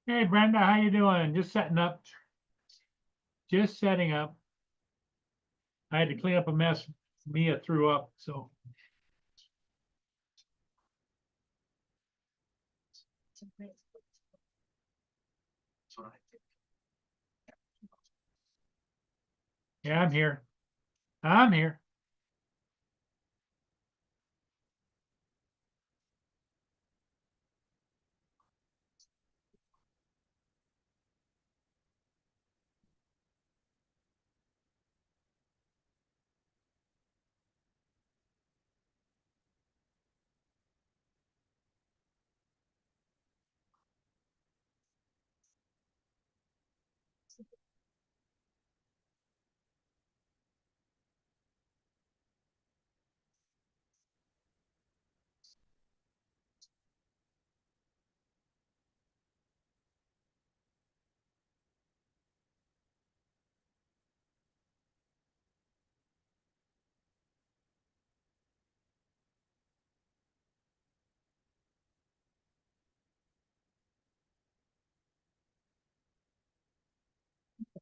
Hey Brenda, how you doing? Just setting up. Just setting up. I had to clean up a mess Mia threw up, so yeah, I'm here. I'm here.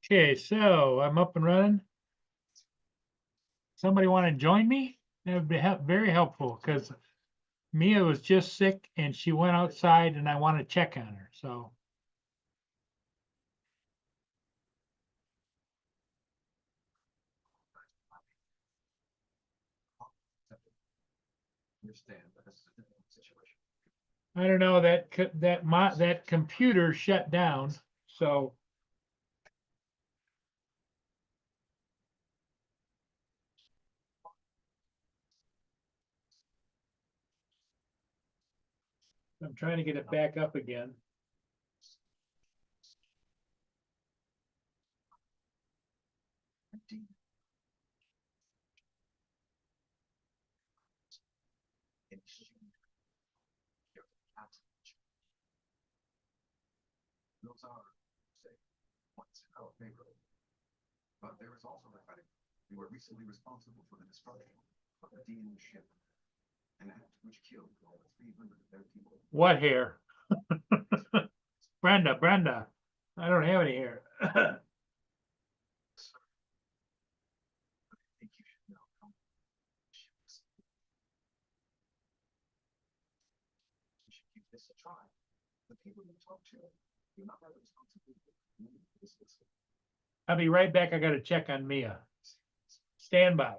Okay, so I'm up and running. Somebody want to join me? That would be very helpful because Mia was just sick and she went outside and I want to check on her. So I don't know that computer shut down. So I'm trying to get it back up again. What hair? Brenda, I don't have any hair. I'll be right back. I gotta check on Mia. Stand by.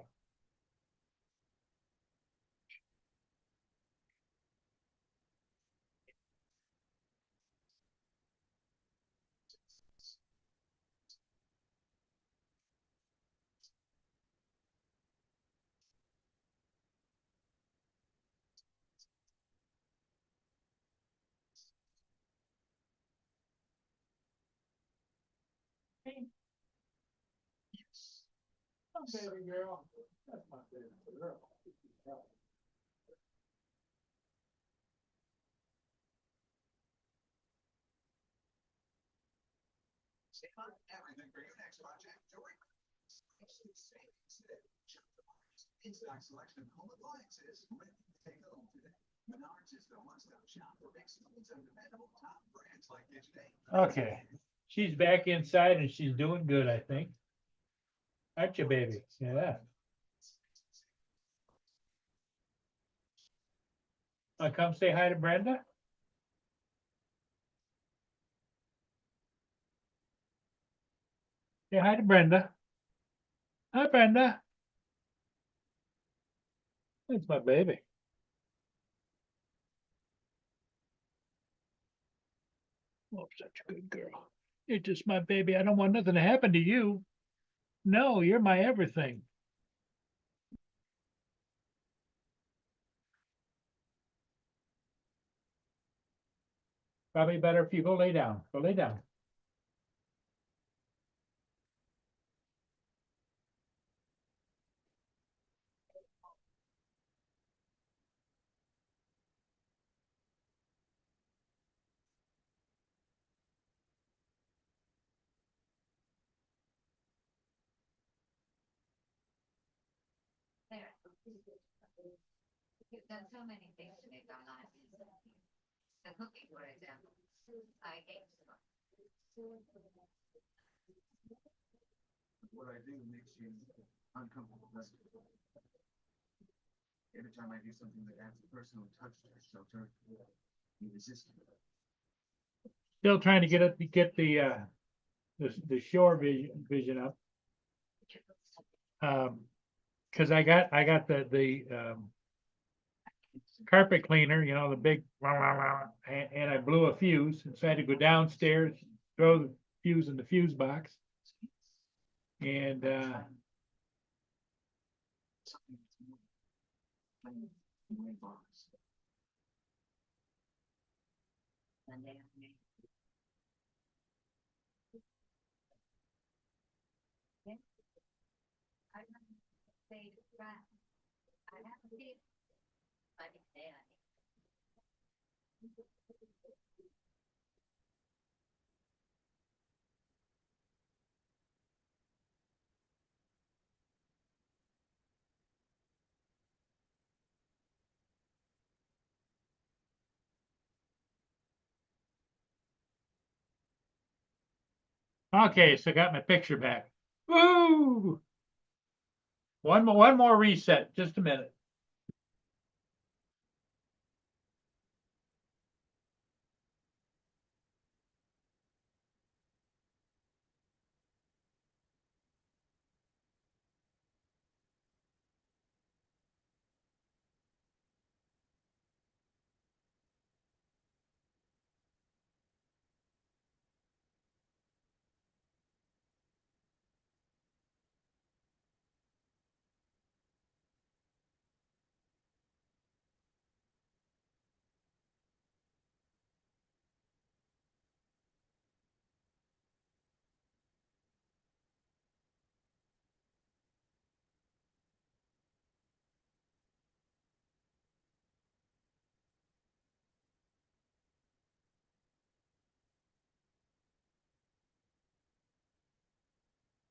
Oh, baby girl. That's my baby girl. Okay. She's back inside and she's doing good, I think. Aren't you, baby? Yeah. Come say hi to Brenda. Say hi to Brenda. Hi, Brenda. That's my baby. Oh, such a good girl. You're just my baby. I don't want nothing to happen to you. No, you're my everything. Probably better if you go lay down. Go lay down. What I do makes you uncomfortable, doesn't it? Every time I do something that adds a personal touch to the shelter, you resist it. Still trying to get the shore vision up. Cause I got the carpet cleaner, you know, the big, and I blew a fuse, and so I had to go downstairs, throw the fuse in the fuse box. And Something that's more plain box. okay, so I got my picture back. Woo! One more reset, just a minute.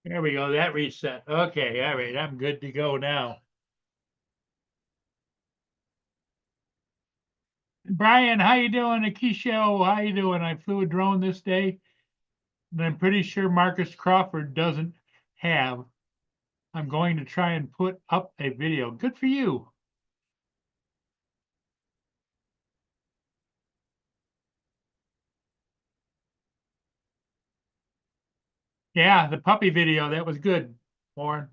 There we go, that reset. Okay, all right, I'm good to go now. Brian, how you doing? Akisho, how you doing? I flew a drone this day, and I'm pretty sure Marcus Crawford doesn't have. I'm going to try and put up a video. Good for you. Yeah, the puppy video, that was good, Warren.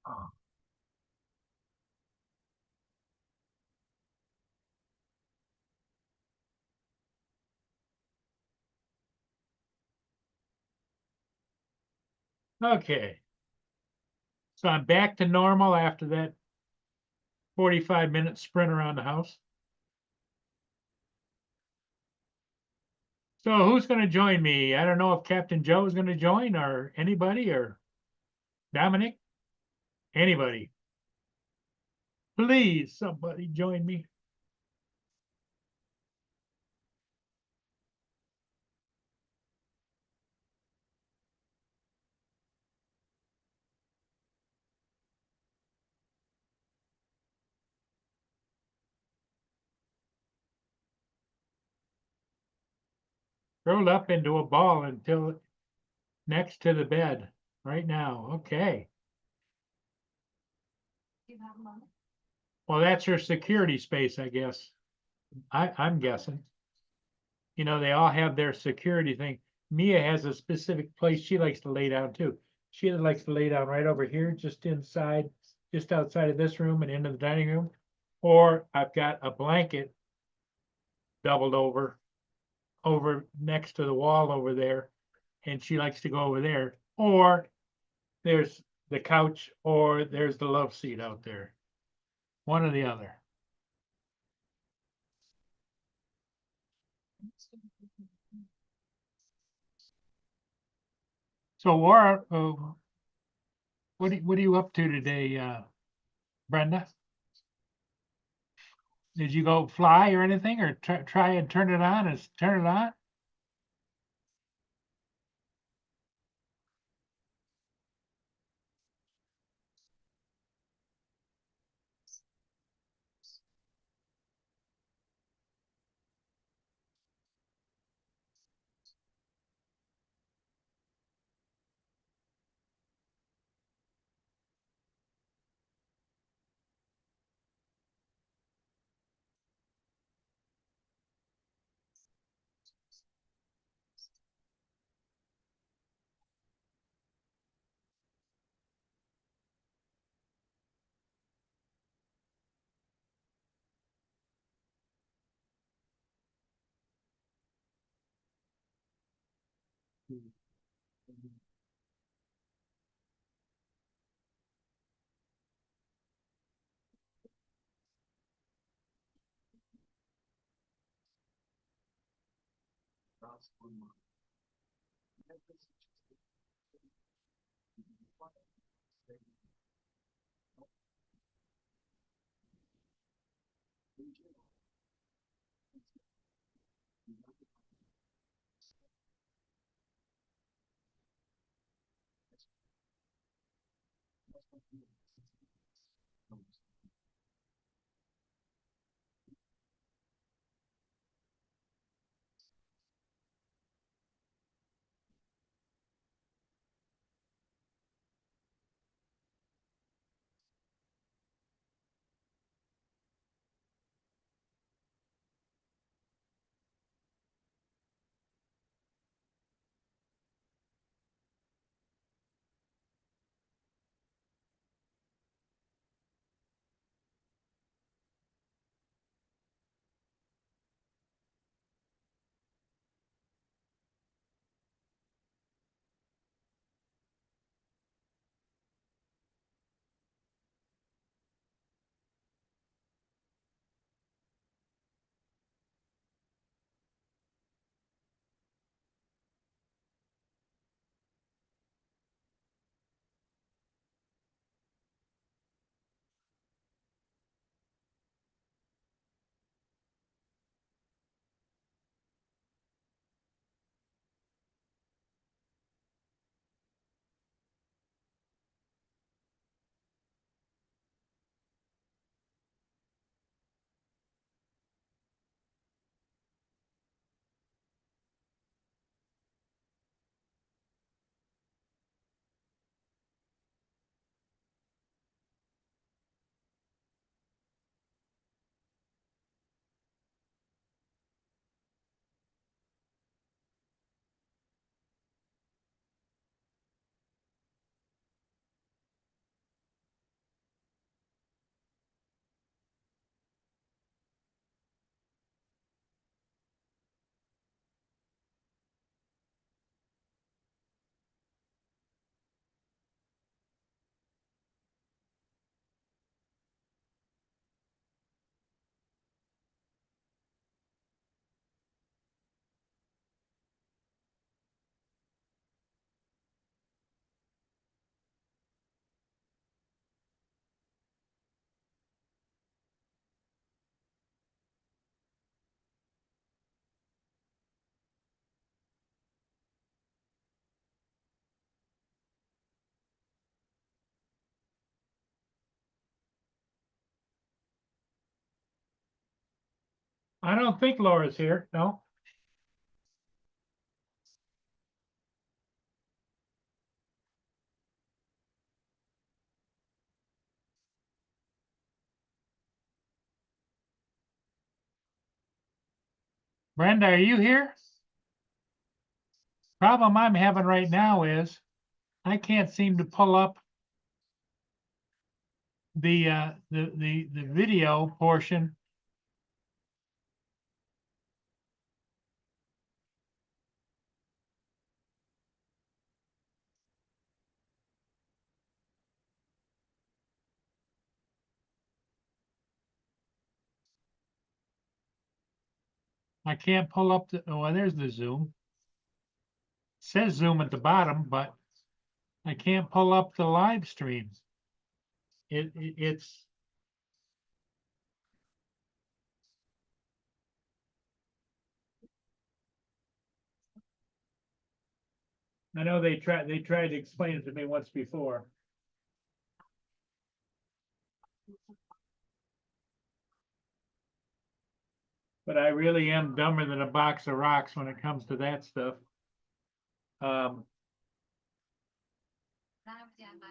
Oh, okay, so I'm back to normal after that 45-minute sprint around the house. So who's going to join me? I don't know if Captain Joe is going to join or anybody or Dominic, anybody. Please, somebody join me. Rolled up into a ball until next to the bed right now. Okay. Well, that's her security space, I guess. I'm guessing. You know, they all have their security thing. Mia has a specific place she likes to lay down too. She likes to lay down right over here, just inside, just outside of this room and into the dining room. Or I've got a blanket doubled over next to the wall over there, and she likes to go over there. Or there's the couch, or there's the love seat out there. One or the other. So, Laura, what are you up to today, Brenda? Did you go fly or anything, or try and turn it on? And turn it on? I don't think Laura's here, no? Brenda, are you here? Problem I'm having right now is I can't seem to pull up the video portion. I can't pull up the, oh, there's the Zoom. Says Zoom at the bottom, but I can't pull up the live stream. It's, I know they tried to explain it to me once before. But I really am dumber than a box of rocks when it comes to that stuff. My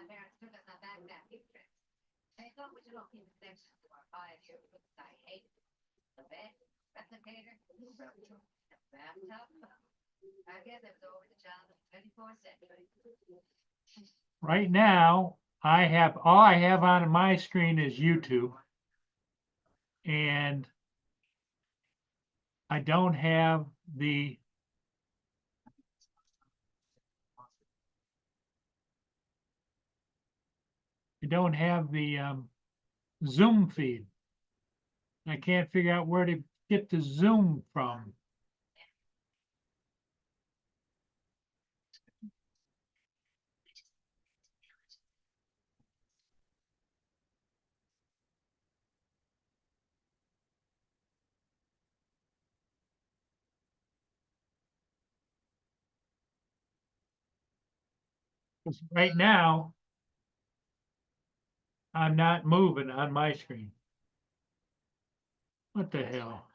parents took us on back picture. They thought we should all keep the section to our 5 year because I hate the bed, replicator, bathtub. I guess it was over the child of the 24th century. Right now, all I have on my screen is YouTube. And I don't have the I don't have the Zoom feed. I can't figure out where to get the Zoom from. Because right now, I'm not moving on my screen. What the hell?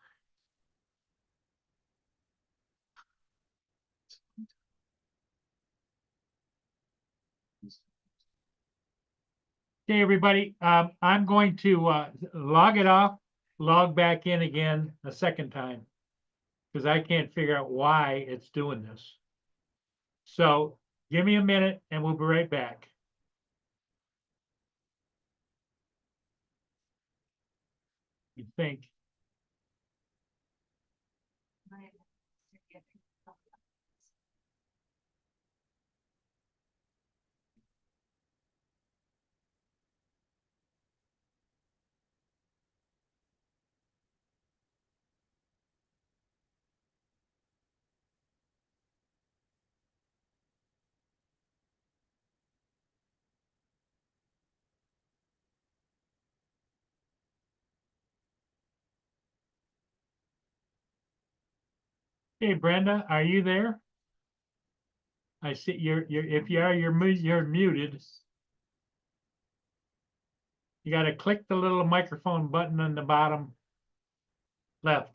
Okay, everybody, I'm going to log it off, log back in again a second time, because I can't figure out why it's doing this. So give me a minute and we'll be right back. You think? Hey, Brenda, are you there? I see if you are, you're muted. You got to click the little microphone button on the bottom left.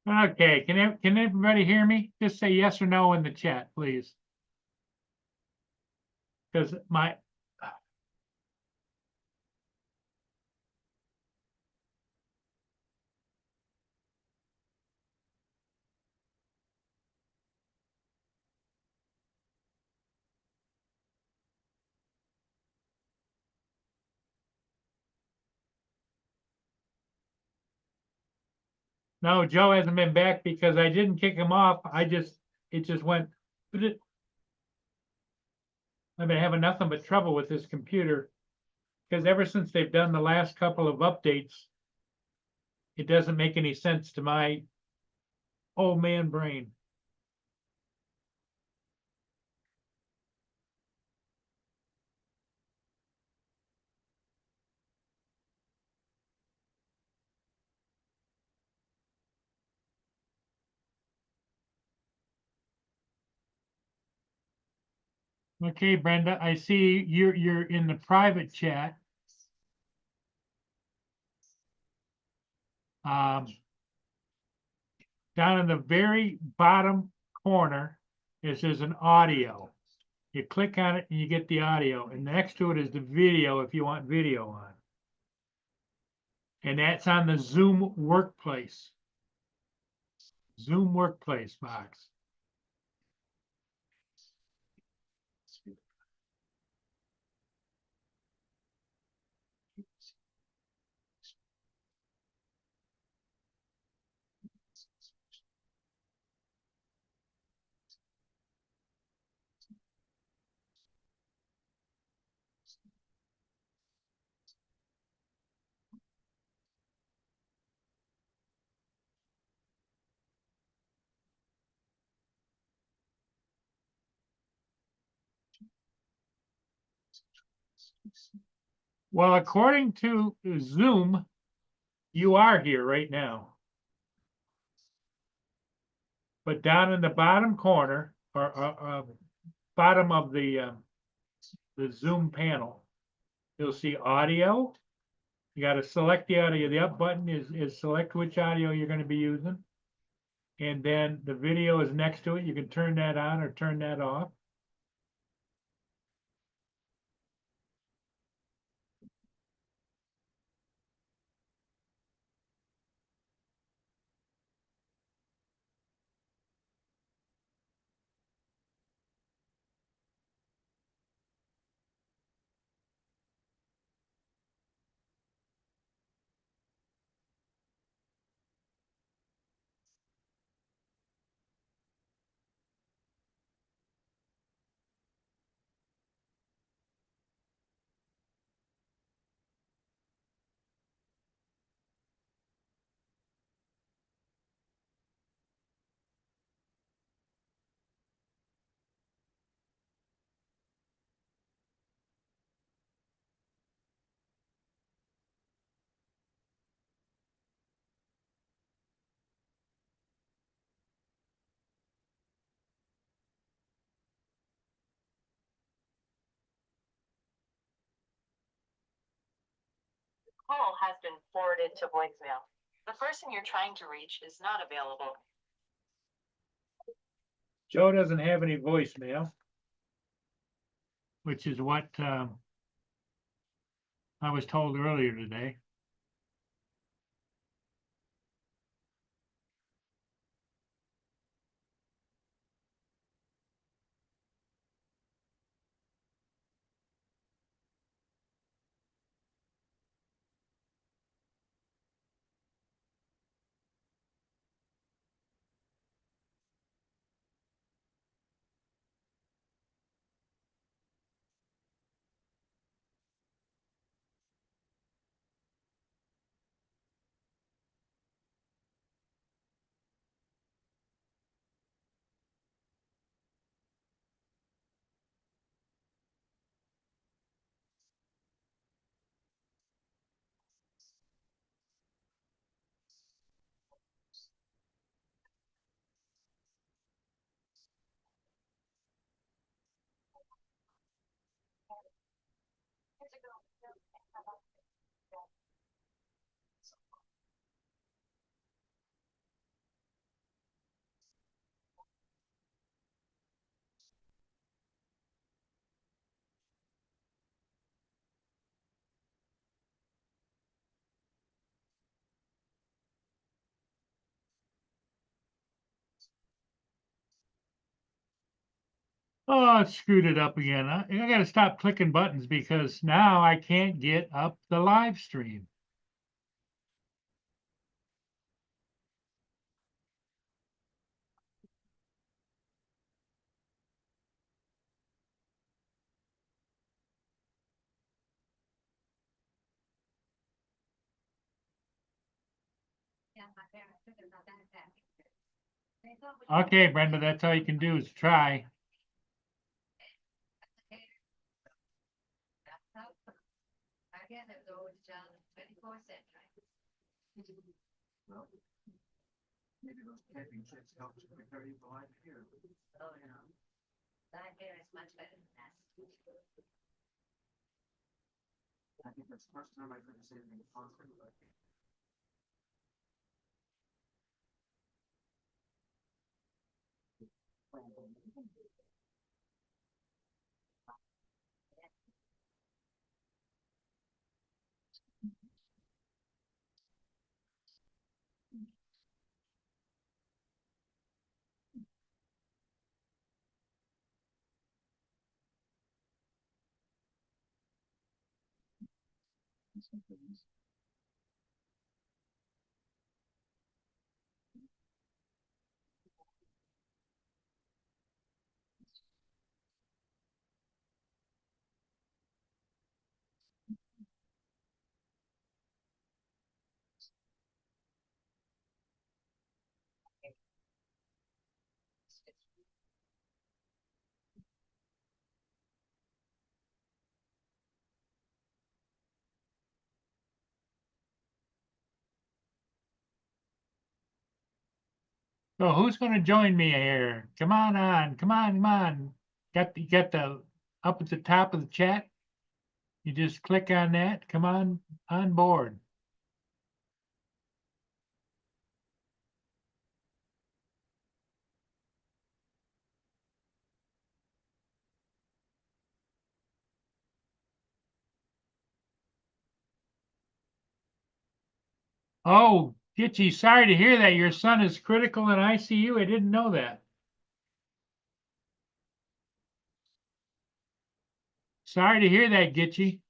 Okay, can everybody hear me? Just say yes or no in the chat, please. Because no, Joe hasn't been back because I didn't kick him off. It just went. I've been having nothing but trouble with this computer because ever since they've done the last couple of updates, it doesn't make any sense to my old man brain. Okay, Brenda, I see you're in the private chat. Um, down in the very bottom corner, it says an audio. You click on it and you get the audio, and next to it is the video if you want video on. And that's on the Zoom Workplace. Zoom Workplace box. Well, according to Zoom, you are here right now. But down in the bottom corner or bottom of the Zoom panel, you'll see audio. You got to select the audio. The up button is select which audio you're going to be using. And then the video is next to it. You can turn that on or turn that off. Call has been forwarded to voicemail. The person you're trying to reach is not available. Joe doesn't have any voicemail, which is what I was told earlier today. Oh, it screwed it up again. I got to stop clicking buttons because now I can't get up the live stream. Yeah, my parents took it about that. They thought we- Okay, Brenda, that's all you can do is try. Again, it was always done 24 century. Well, maybe those camping trips help to prepare you for life here. Oh, no. That here is much better than that. I think that's the first time I've heard you say anything positive about it. So who's gonna join me here? Come on, come on, come on. You got the up at the top of the chat? You just click on that. Come on board. Oh, Gitchy, sorry to hear that. Your son is critical in ICU. I didn't know that. Sorry to hear that, Gitchy.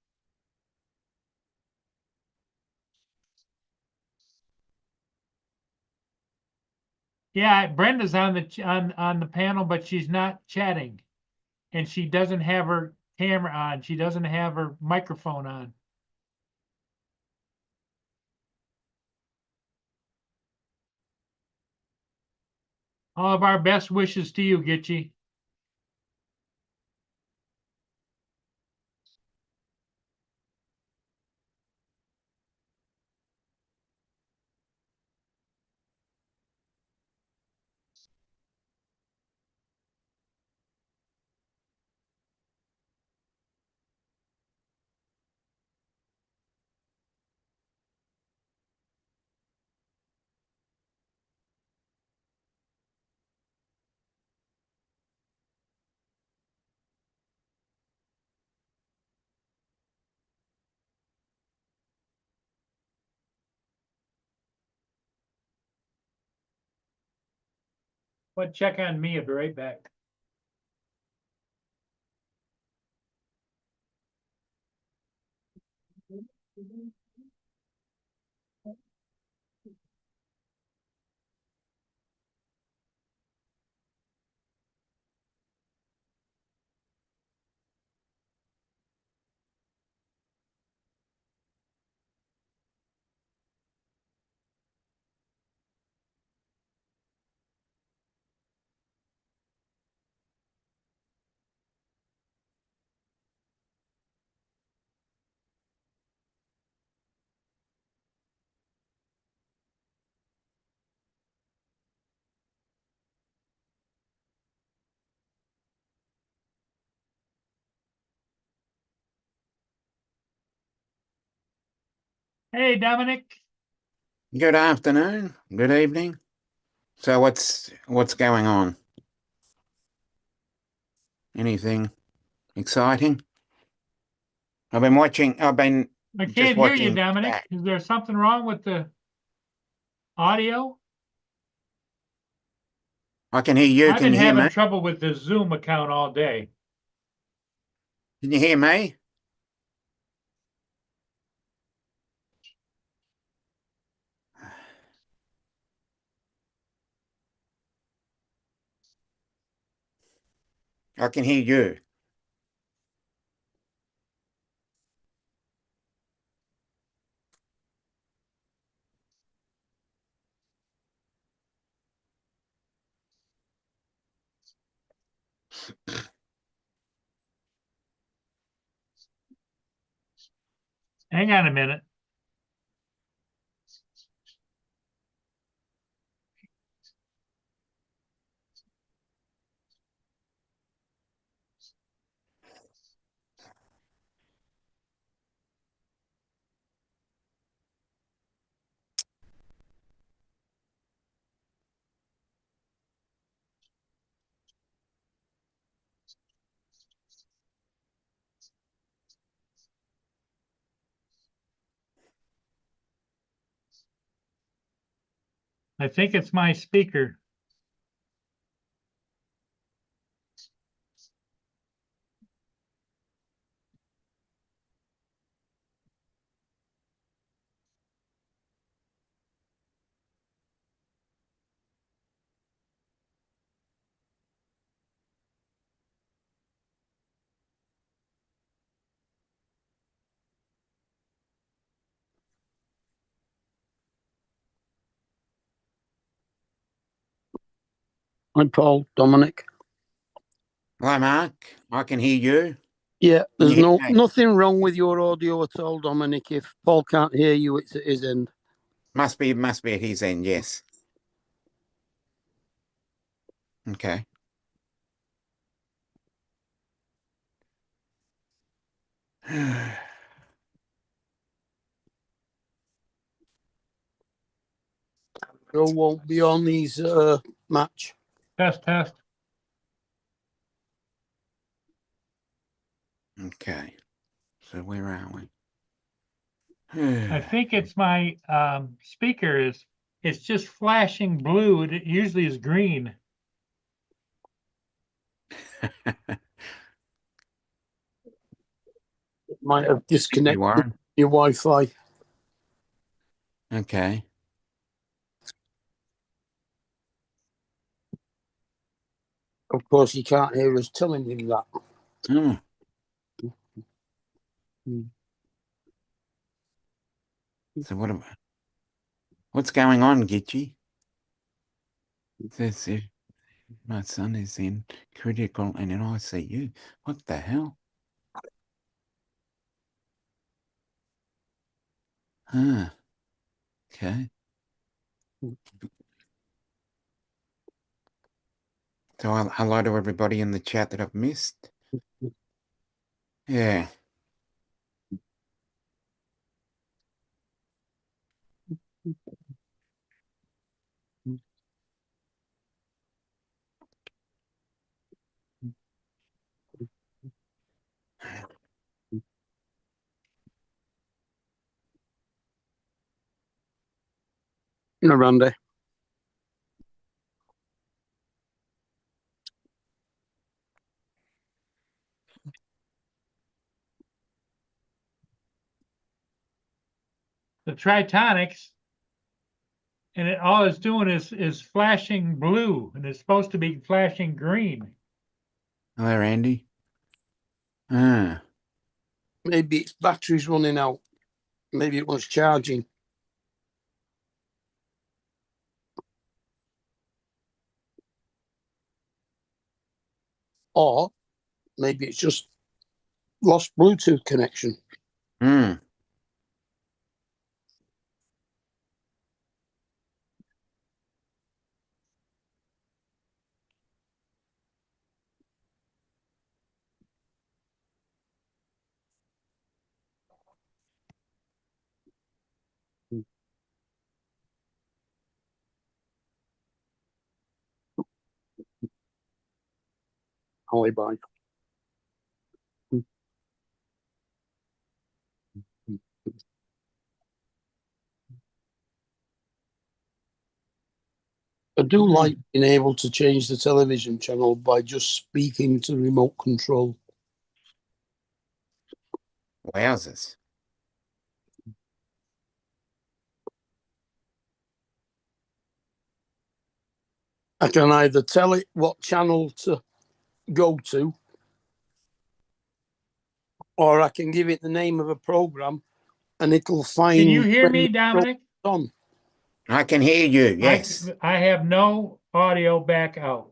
Yeah, Brenda's on on the panel, but she's not chatting. And she doesn't have her camera on. She doesn't have her microphone on. All of our best wishes to you, Gitchy. But check on me. I'll be right back. Hey, Dominic. Good afternoon, good evening. So what's going on? Anything exciting? I've been I just can't hear you, watching Dominic. chat. Is there something wrong with the audio? I can hear you. I've Can been you hear having me? trouble with the Zoom account all day. Can you hear me? I can hear you. Hang on a minute. I think it's my speaker. Hi, Paul, Dominic. Hi, Mark. I can hear you. Yeah, Can you there's hear me? nothing wrong with your audio at all, Dominic. If Paul can't hear you, it's at his end. Must be at his end. Yes. Okay. Joe won't be on these match. Test, test. Okay. So where are we? I think it's my speaker it's just flashing blue. It usually is green. Might have disconnected You are? your Wi-Fi. Okay. Of course, he can't hear us telling him that. Oh, so what's going on, Gitchy? Says if my son is in critical and in ICU. What the hell? Huh. Okay. So hello to everybody in the chat that I've missed. Yeah. No, Randy. The Tritonics, and all it's doing is flashing blue, and it's supposed to be flashing green. Hello, Randy. Ah. Maybe its battery's running out. Maybe it was charging. Or maybe it's just lost Bluetooth connection. Hmm. Holly bye. I do like being able to change the television channel by just speaking to remote control. Wowzers. I can either tell it what channel to go to, or I can give it the name of a program and it'll find. Can you hear when me, the Dominic? program's on. I can hear you, yes. I have no audio back out.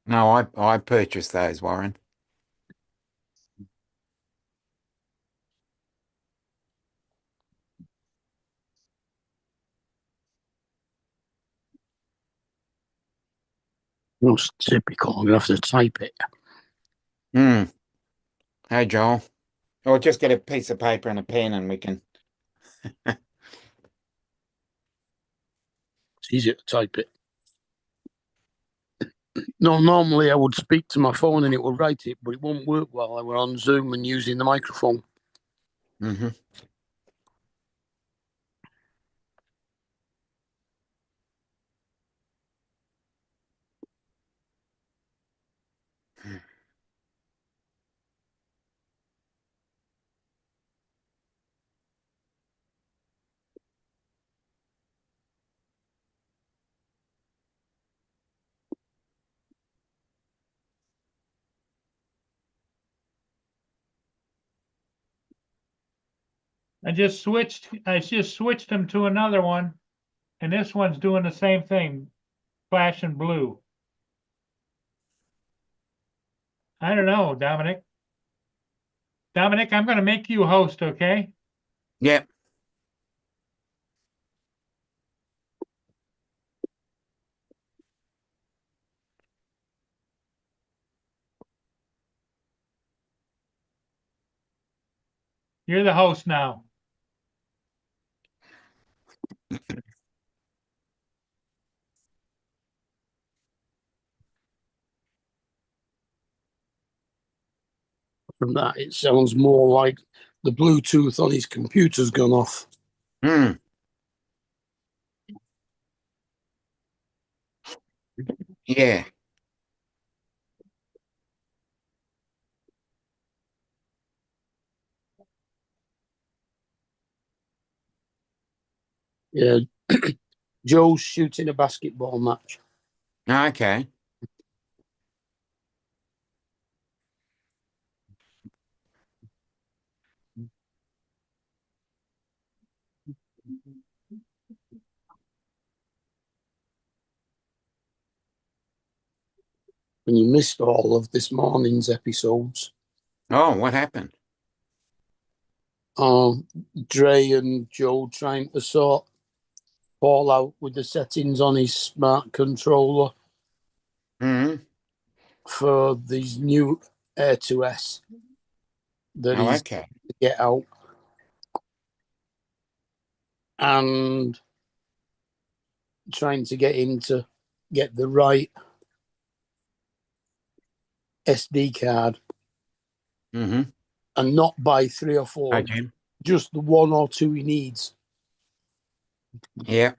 No, I purchased those, Warren. That's typical. I'm going to have to type it. Hmm. Hey, Joel. Or just get a piece of paper and a pen and we can. It's easier to type it. No, normally I would speak to my phone and it would write it, but it won't work while I were on Zoom and using the microphone. Mm-hmm. I just switched them to another one, and this one's doing the same thing, flashing blue. I don't know, Dominic. Dominic, I'm gonna make you host, okay? Yep. You're the host now. From that, it sounds more like the Bluetooth on his computer's gone off. Hmm. Yeah. Yeah. Joe's shooting a basketball match. Okay. And you missed all of this morning's episodes. Oh, what happened? Dre and Joe trying to sort Paul out with the settings on his smart controller Hmm. for these new Air 2S that Oh, he's okay. to get out. And trying to get him to get the right SD card Mm-hmm. and not buy 3 or 4, Okay. just the 1 or 2 he needs. Yeah.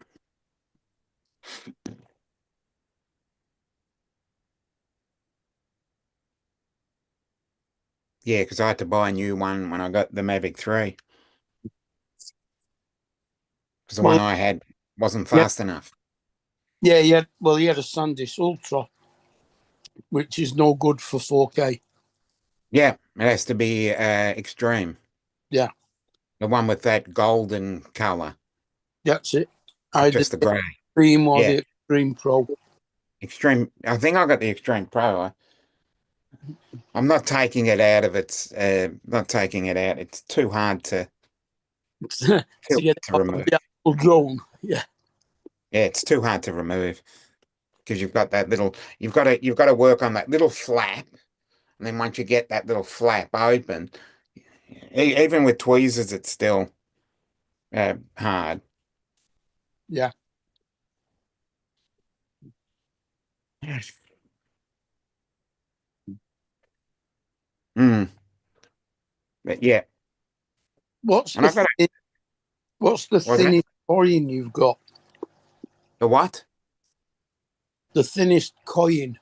Yeah, because I had to buy a new one when I got the Mavic 3. Because the one Well, I had wasn't yeah, fast enough. yeah, he had a SanDisk Ultra, which is no good for 4K. Yeah, it has to be extreme. Yeah, The one with that golden color, that's it. not Either just the the grey. Extreme or Yeah, the Extreme Pro. extreme. I think I got the Extreme Pro. I'm not taking it out of its. Not taking it out. It's too hard to To get it to off of remove. the actual drone. Yeah. Yeah, it's too hard to remove because you've got that little. You've got to work on that little flap, and then once you get that little flap open, even with tweezers, it's still hard. Yeah. Mm. But yeah, What's and the I've got what's the was it thinnest coin you've got? the what? The thinnest coin.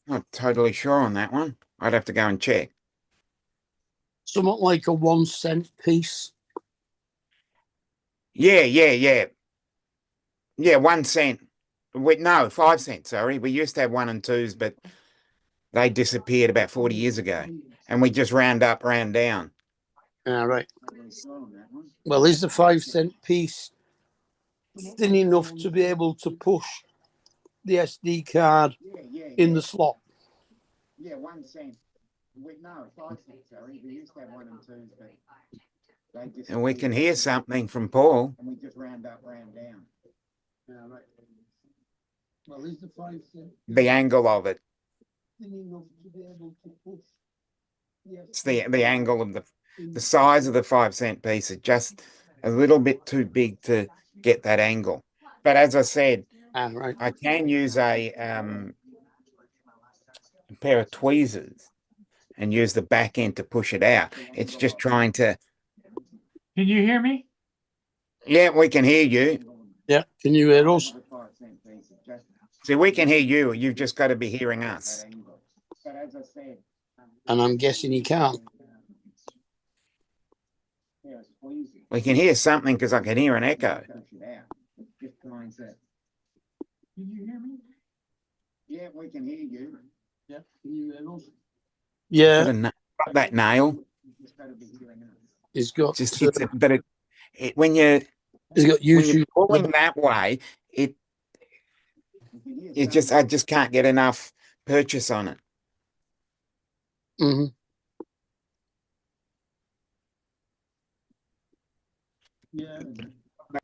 Not totally sure on that one. I'd have to go and check. Something like a 1 cent piece. Yeah, yeah, yeah. Yeah, 1 cent. No, 5 cents, sorry. We used to have 1 and 2s, but they disappeared about 40 years ago. And we just round up, round down. All right. Well, is the 5 cent piece thin enough to be able to push the SD card in the slot? Yeah, 1 cent. No, 5 cents, sorry. We used to have 1 and 2s, but and we can hear something from Paul. And we just round up, round down. All right. Well, is the 5 cent The angle of it. thin enough to be able to push It's the angle of the size of the 5 cent piece is just a little bit too big to get that angle. But as I said, right. I can use a pair of tweezers and use the back end to push it out. It's just trying to. Can you hear me? Yeah, we can hear you. Yeah. Can you hear us? See, we can hear you. You've just got to be hearing us. And I'm guessing he can't. We can hear something because I can hear an echo. Can you hear me? Yeah, we can hear you. Yeah. Can you hear us? Yeah. Got that nail. He's got. Just hits it, but when you He's got when you're YouTube. pulling that way, I just can't get enough purchase on it. Mhm.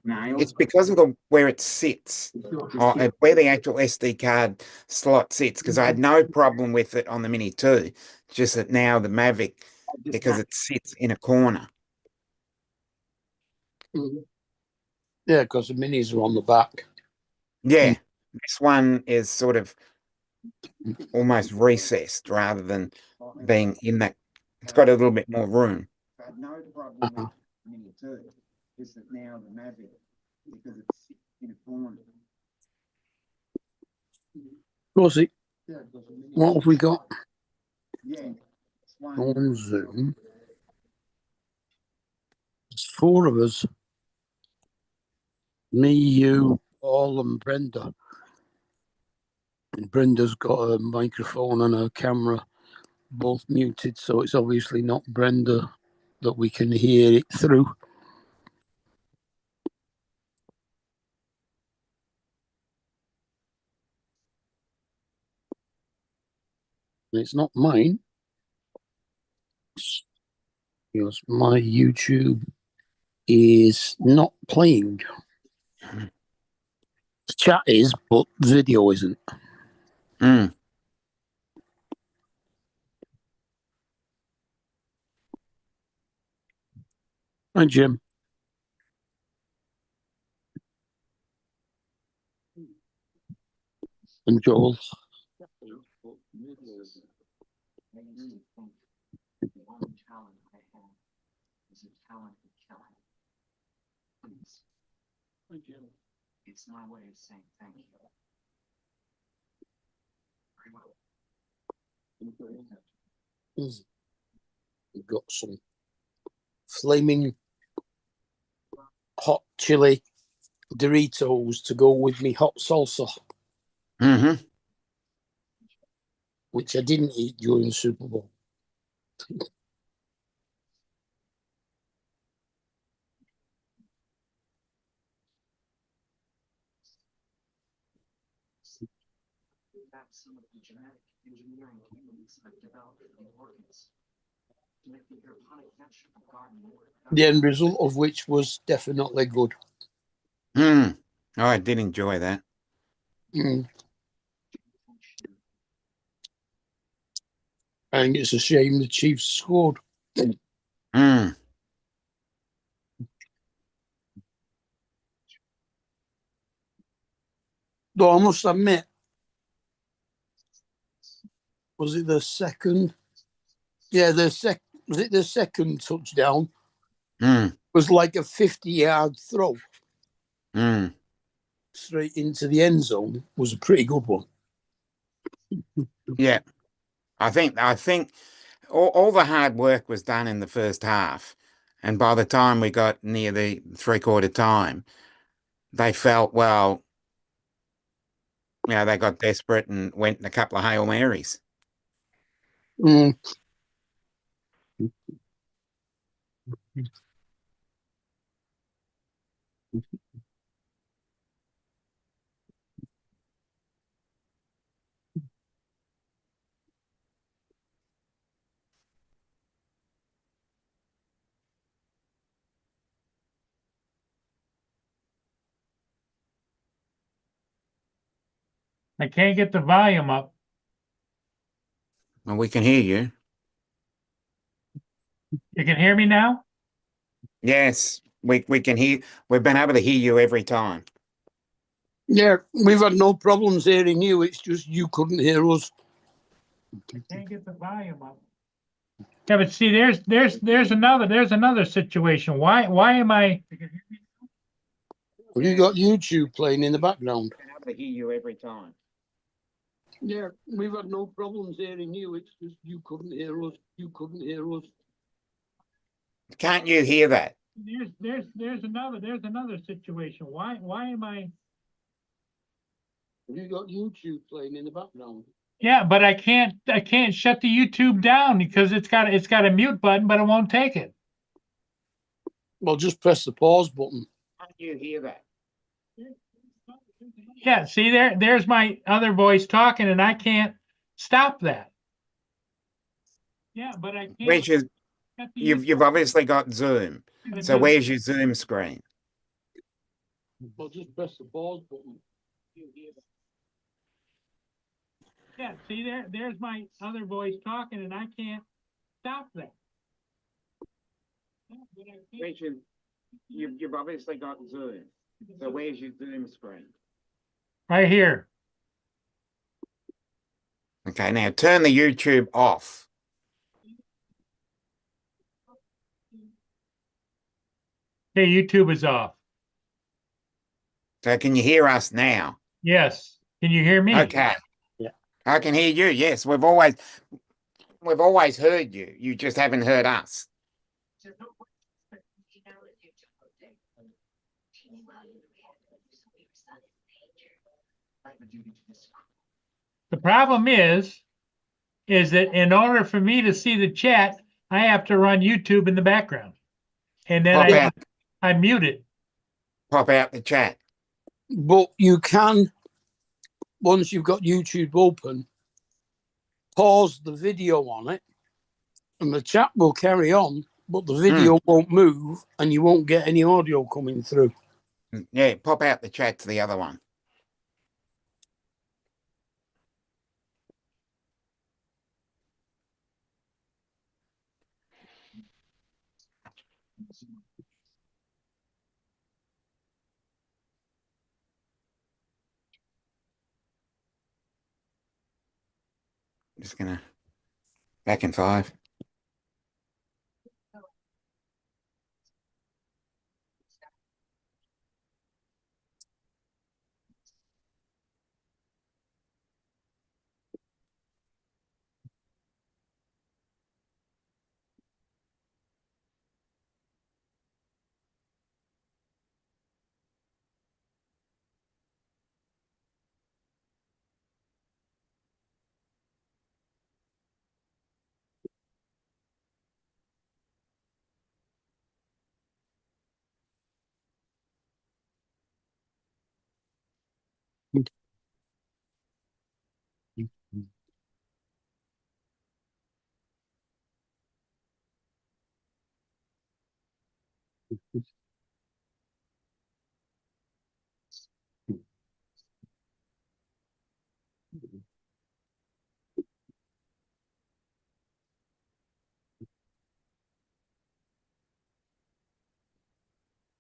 No, it's because of the where it sits, or where the actual SD card slot sits. Because I had no problem with it on the Mini 2, just that now the Mavic, because it sits in a corner. Mhm. Yeah, because the minis are on the back. Yeah, this one is sort of almost recessed rather than being in that. It's got a little bit more room. I had no problem with Uh-huh. Mini 2, just that now the Mavic, because it sits in a corner. Rosie, what have we got Yeah, on Zoom? There's 4 of us. Me, you, Paul, and Brenda. And Brenda's got a microphone and a camera both muted, so it's obviously not Brenda that we can hear it through. And it's not mine. Because my YouTube is not playing. The chat is, but video isn't. Mm. Hi, Jim. And Joel. One talent I have is a talent of killing. Please. It's my way of saying thank you. Very well. We've got some flaming hot chili Doritos to go with me hot salsa, Mm-hmm. which I didn't eat during the Super Bowl. That's some of the genetic engineering techniques I've developed for the orchids to make the hydroponic vegetable garden more The end result of which was definitely good. Mm. Oh, I did enjoy that. Mm. I think it's a shame the Chiefs scored. Mm. Though I must admit, was it the second? Yeah, was it the second touchdown? Mm. Was like a 50-yard throw Mm. straight into the end zone. Was a pretty good one. Yeah, I think all the hard work was done in the first half, and by the time we got near the 3/4 time, they felt, well, they got desperate and went in a couple of Hail Marys. Mm. I can't get the volume up. Well, we can hear you. You can hear me now? Yes, we can hear. We've been able to hear you every time. Yeah, we've had no problems hearing you. It's just you couldn't hear us. I can't get the volume up. Yeah, but see, there's another situation. Why am I? You got YouTube playing in the background. We've been able to hear you every time. Yeah, we've had no problems hearing you. It's just you couldn't hear us. You couldn't hear us. Can't you hear that? There's another situation. Why am I? You got YouTube playing in the background. Yeah, but I can't shut the YouTube down because it's got a mute button, but it won't take it. Well, just press the pause button. Can't you hear that? Yeah, see there's my other voice talking, and I can't stop that. Yeah, but I Where's can't. your, you've obviously got Zoom. So where's your Zoom screen? Well, just press the pause button. Yeah, see there's my other voice talking and I can't stop that. Yeah, but I can't. You've obviously got Zoom. So where's your Zoom screen? Right here. Okay, now turn the YouTube off. Okay, YouTube is off. So can you hear us now? Yes. Can you hear me? Okay. Yeah. I can hear you. Yes, we've always heard you. You just haven't heard us. I have a duty to this. The problem is that in order for me to see the chat, I have to run YouTube in the background. And then Pop out, I mute it. pop out the chat. But you can, once you've got YouTube open, pause the video on it, and the chat will carry on, but the video won't move, and you won't get any audio coming through. Yeah, pop out the chat to the other one. I'm just gonna back in 5.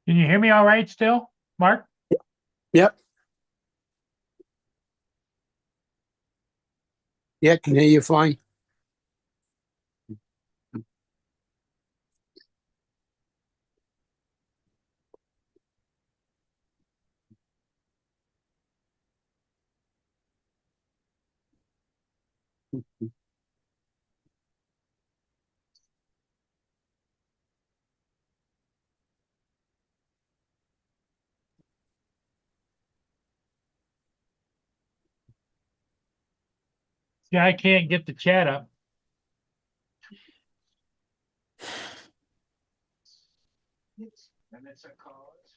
Can you hear me all right still, Mark? Yep. Yeah, can hear you fine. See, I can't get the chat up. And it's a cause.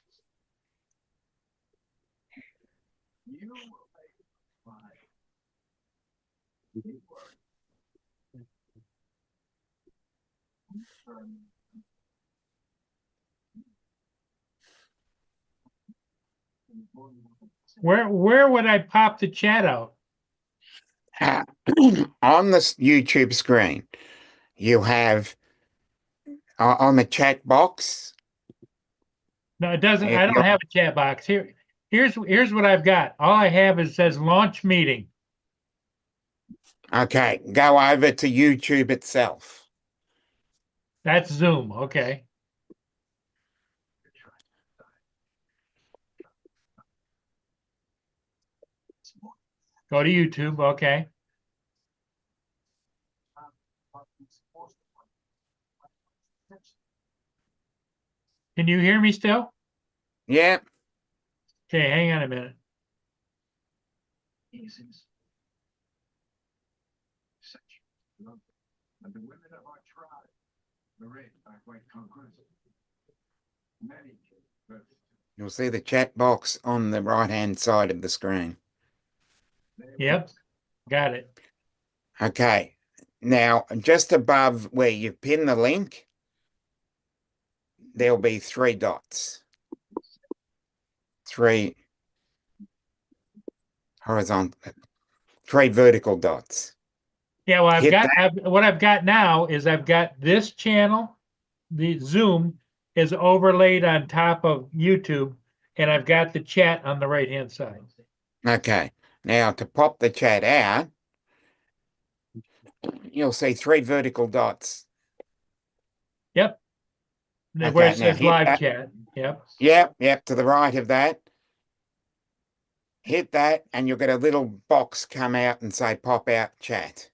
You will pay my. Where would I pop the chat out? On this YouTube screen, you have on the chat box. No, it doesn't. If I don't you're- have a chat box here. Here's what I've got. All I have is says launch meeting. Okay, go over to YouTube itself. That's Zoom. Okay. Go to YouTube. Okay. Can you hear me still? Yeah. Okay, hang on a minute. And the women of our tribe were raped by white conquerors. Many, but You'll see the chat box on the right-hand side of the screen. Yep. Got it. Okay. Now, just above where you pin the link, there'll be 3 dots. 3 horizontal, 3 vertical dots. Yeah, well, Hit what I've got now is I've got this channel, the Zoom is overlaid on top of YouTube, and I've got the chat on the right-hand side. Okay. Now to pop the chat out, you'll see 3 vertical dots. Yep. Okay, Where it now says hit live that. chat. Yep. Yep, to the right of that. Hit that, and you'll get a little box come out and say pop out chat.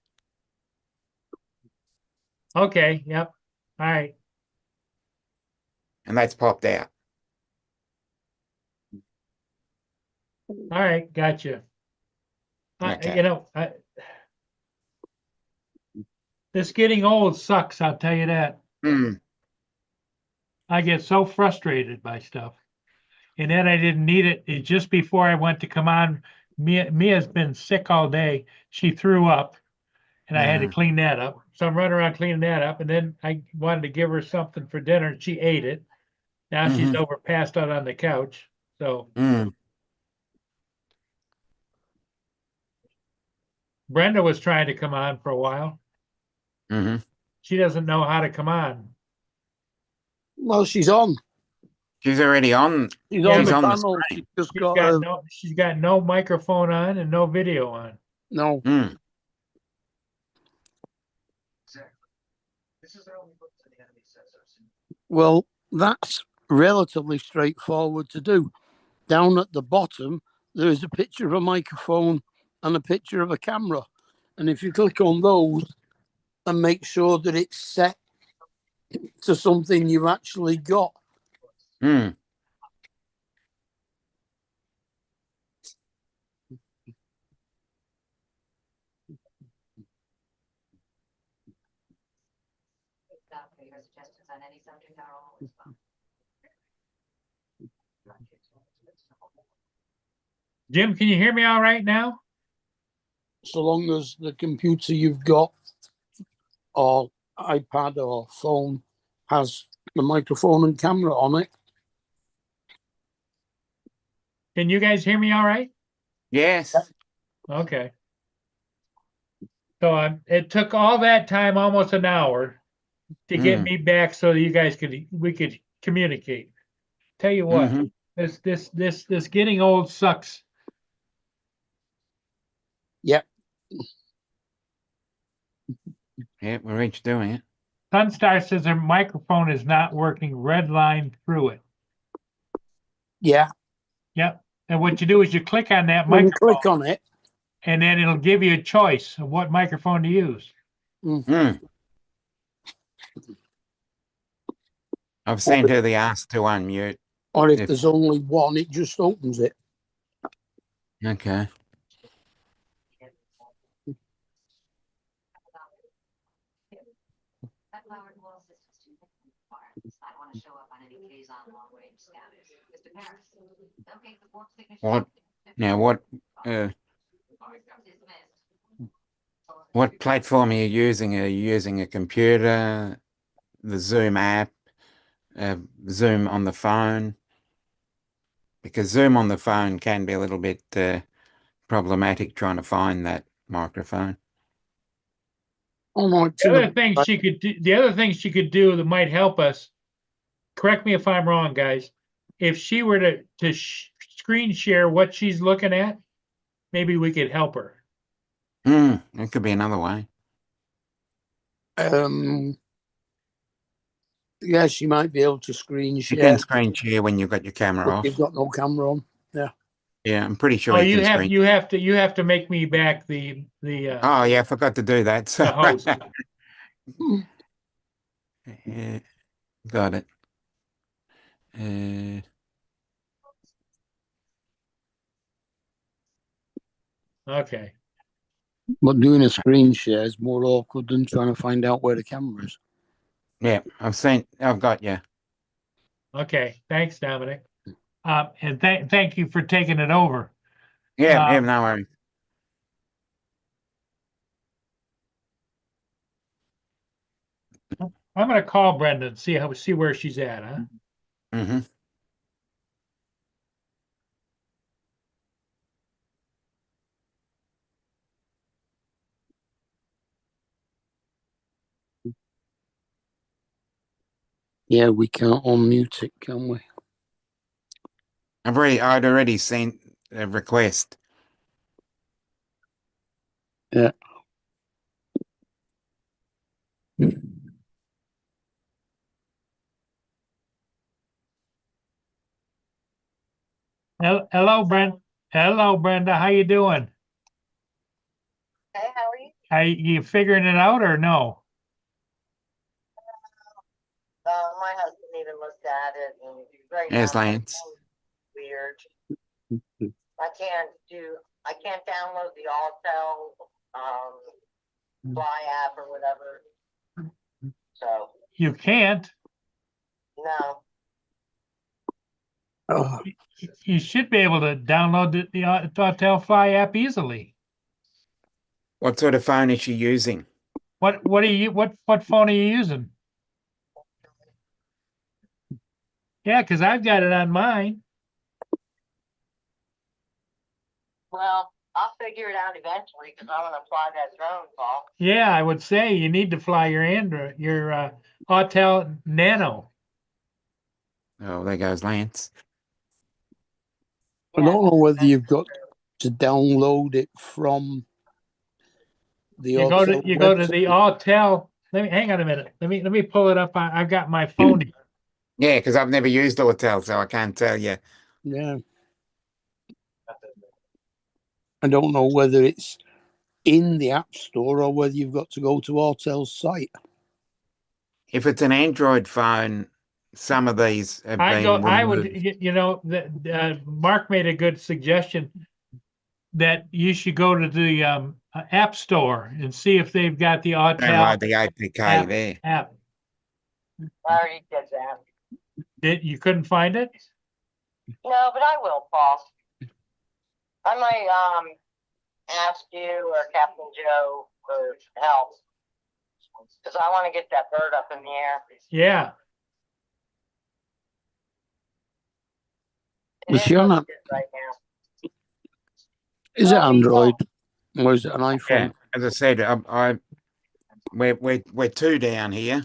Okay. Yep. All right. And that's popped out. All right. Gotcha. Okay. You know, this getting old sucks. I'll tell you that. Hmm. I get so frustrated by stuff. And then I didn't need it. It just before I went to come on, Mia's been sick all day. She threw up and I had to Ah. clean that up. So I'm running around cleaning that up. And then I wanted to give her something for dinner. She ate it. Now she's Mhm. over passed out on the couch. So Mm. Brenda was trying to come on for a while. Hmm. She doesn't know how to come on. Well, she's on. She's already on. She's Yeah, on She's the on the panel. screen. She's just got a She's got no microphone on and no video on. no. Mm. Exactly. This is how we look to the enemy says us. Well, that's relatively straightforward to do. Down at the bottom, there is a picture of a microphone and a picture of a camera. And if you click on those and make sure that it's set to something you've actually got, Mm. Your suggestions on any subject are always welcome. Jim, can you hear me all right now? so long as the computer you've got or iPad or phone has the microphone and camera on it. Can you guys hear me all right? Yes. Okay. So it took all that time, almost an hour, to get Mm. me back so that we could communicate. Tell you what, Mhm. this getting old sucks. Yep. Yep, we're each doing it. Sunstar says her microphone is not working, red line through it. Yeah. Yep. And what you do is you click on that When you microphone click on it, and then it'll give you a choice of what microphone to use. Mm. I've sent her the ask to unmute. or if If- there's only one, it just opens it. Okay. That powered wall system's too big for requirements. I don't want to show up on any Kazon long range scanners. Mr. Paris, okay, the work signature. What? Now, what platform are you using? Are you using a computer, the Zoom app, Zoom on the phone? Because Zoom on the phone can be a little bit problematic trying to find that microphone. Oh no, it's The in other the, thing she could do, that might help us, correct me if I'm wrong, guys. If she were to screen share what she's looking at, maybe we could help her. That could be another way. yes, you might be able to screen You share. can screen share when you've got your camera But off. you've got no camera on. Yeah, I'm pretty sure Oh, you can screen. you have to make me back the Oh yeah, I forgot to do that. So the host. yeah, got it. Okay. But doing a screen share is more awkward than trying to find out where the camera is. Yeah, I've got you. Okay. Thanks, Dominic. And thank you for taking it over. Yeah, no worries. I'm gonna call Brenda and see where she's at, huh? Mm-hmm. Yeah, we can't unmute it, can we? I'd already sent a request. Yeah. Hello, Brent. Hello, Brenda. How you doing? Hey, how are you? Are you figuring it out or no? My husband even looked at it and right now There's it's Lance. weird. I can't download the Alltel, Fly app or whatever. So, You can't. no. Oh, You should be able to download the Autel Fly app easily. What sort of phone is she using? What phone are you using? Yeah, because I've got it on mine. Well, I'll figure it out eventually because I want to fly that drone, Paul. Yeah, I would say you need to fly your Android, your Autel Nano. Oh, there goes Lance. I don't know whether you've got to download it from the You go to website. the Autel. Hang on a minute. Let me pull it up. I've got my phone here. Yeah, because I've never used Autel, so I can't tell you. Yeah. I don't know whether it's in the App Store or whether you've got to go to Autel's site. If it's an Android phone, some of these have been I would, removed. you know, Mark made a good suggestion that you should go to the App Store and see if they've got the Autel Download the APK there. app. I already did that. You couldn't find it? No, but I will, Paul. I might ask you or Captain Joe for help because I want to get that bird up in the air. Yeah. Is she on looks good right now. Is it Well, we Android or is it an Yeah, iPhone? as I said, we're two down here.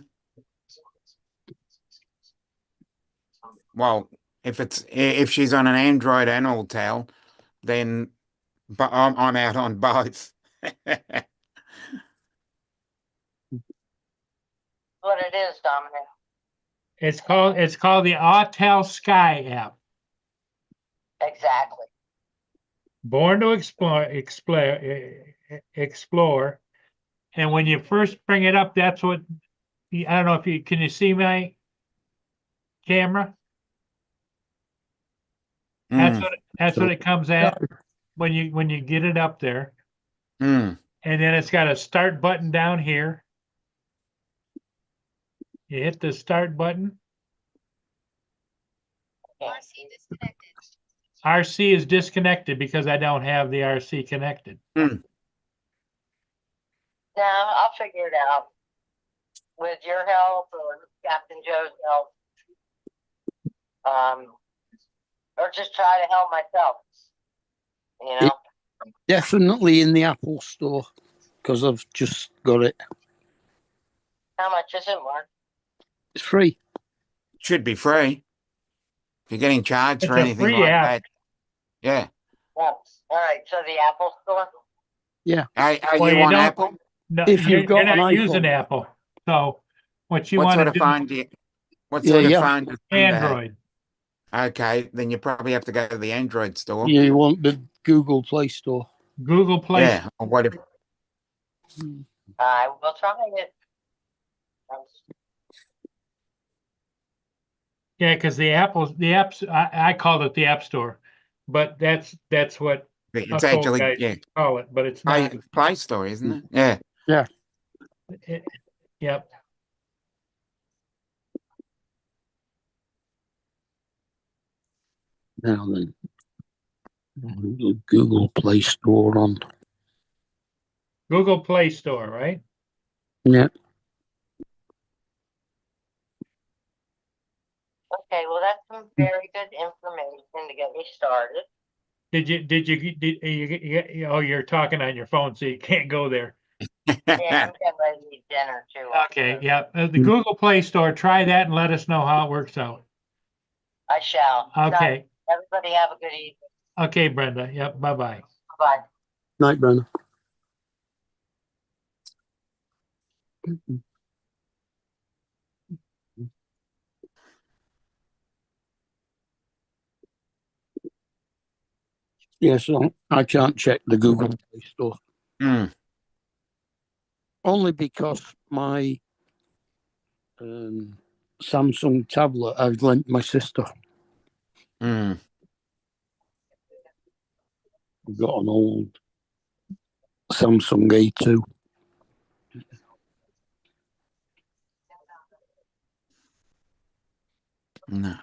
Well, if she's on an Android and Autel, then but I'm out on both. What it is, Dominic. It's called the Autel Sky app. Exactly. Born to explore. And when you first bring it up, that's what I don't know if can you see my camera? Mm, That's what it comes at when you get it up there. mm. And then it's got a start button down here. You hit the start button. RC disconnected. RC is disconnected because I don't have the RC connected. Mm. No, I'll figure it out with your help or Captain Joe's help. Or just try to help myself. You know? Definitely in the Apple Store because I've just got it. How much is it, Mark? It's free. Should be free. If you're getting charged It's for a anything free like app. that. Yeah. Yeah. All right. So the Apple Store? Are Well, you you on don't- Apple? No, If you've got you're an not using iPhone. Apple. So what you What want sort to of do, phone do you? What Yeah, sort of yeah. phone does Brenda have? Android. Okay, then you probably have to go to the Android store. You want the Google Play Store. Google Play. Yeah. Or what if? I will try it. Yeah, because the apps, I called it the App Store, but that's what It's us old actually guys call it, but it's not. Play Store, isn't it? Yeah. Yep. Now then, the Google Play Store on. Google Play Store, right? Yeah. some very good information to get me started. Oh, you're talking on your phone, so you can't go there. Yeah, I'm getting ready to eat dinner too. Okay, also. yeah, the Google Play Store, try that and let us know how it works out. I shall. Okay, Everybody have a good evening. okay, Brenda, yep, bye-bye. Bye. Night, Brenda. Yes, I can't check the Google Play Store. Mm, Only because my Samsung tablet I've lent my sister. mm. I've got an old Samsung A2. No.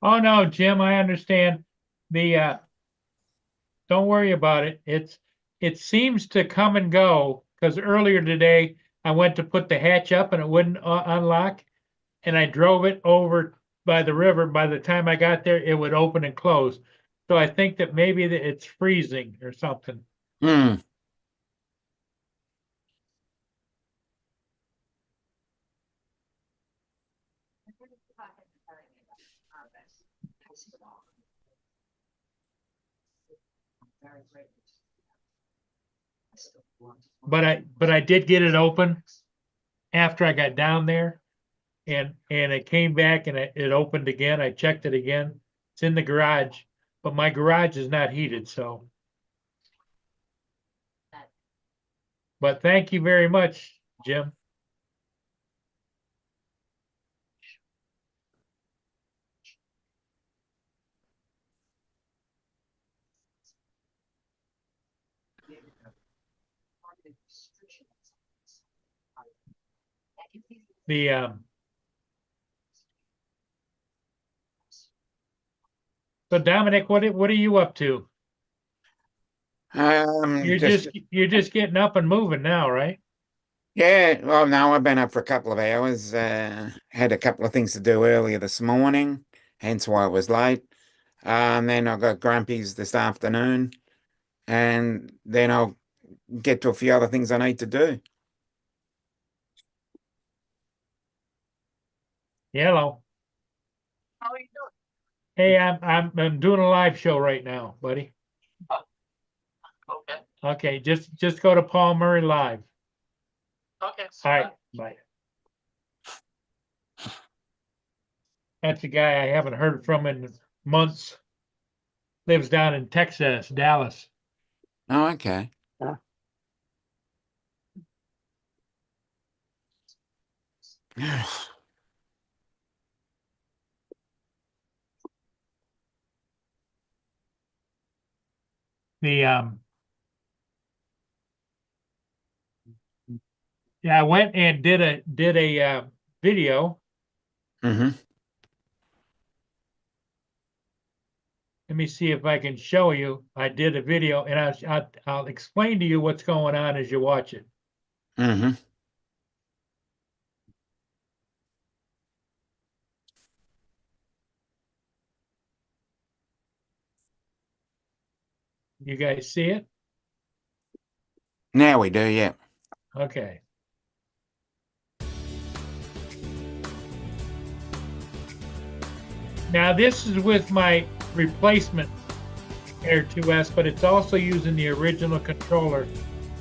Oh, no, Jim, I understand. Don't worry about it. It seems to come and go, because earlier today, I went to put the hatch up and it wouldn't unlock. And I drove it over by the river. By the time I got there, it would open and close. So I think that maybe that it's freezing or something. Mm. Very grateful. I still want to- But I did get it open after I got down there. And it came back and it opened again. I checked it again. It's in the garage, but my garage is not heated, so. But thank you very much, Jim. The So Dominic, what are you up to? You're just getting up and moving now, right? Yeah, well, no, I've been up for a couple of hours. Had a couple of things to do earlier this morning, hence why I was late. And then I got Grumpy's this afternoon, and then I'll get to a few other things I need to do. Hello. How are you doing? Hey, I'm doing a live show right now, buddy. Okay. Okay, just go to Paul Murray Live. Okay. All right, bye. That's a guy I haven't heard from in months. Lives down in Texas, Dallas. Oh, okay. The yeah, I went and did a video. Mm-hmm. Let me see if I can show you. I did a video, and I'll explain to you what's going on as you watch it. Mm-hmm. You guys see it? Now we do, yeah. Okay. Now this is with my replacement Air 2S, but it's also using the original controller.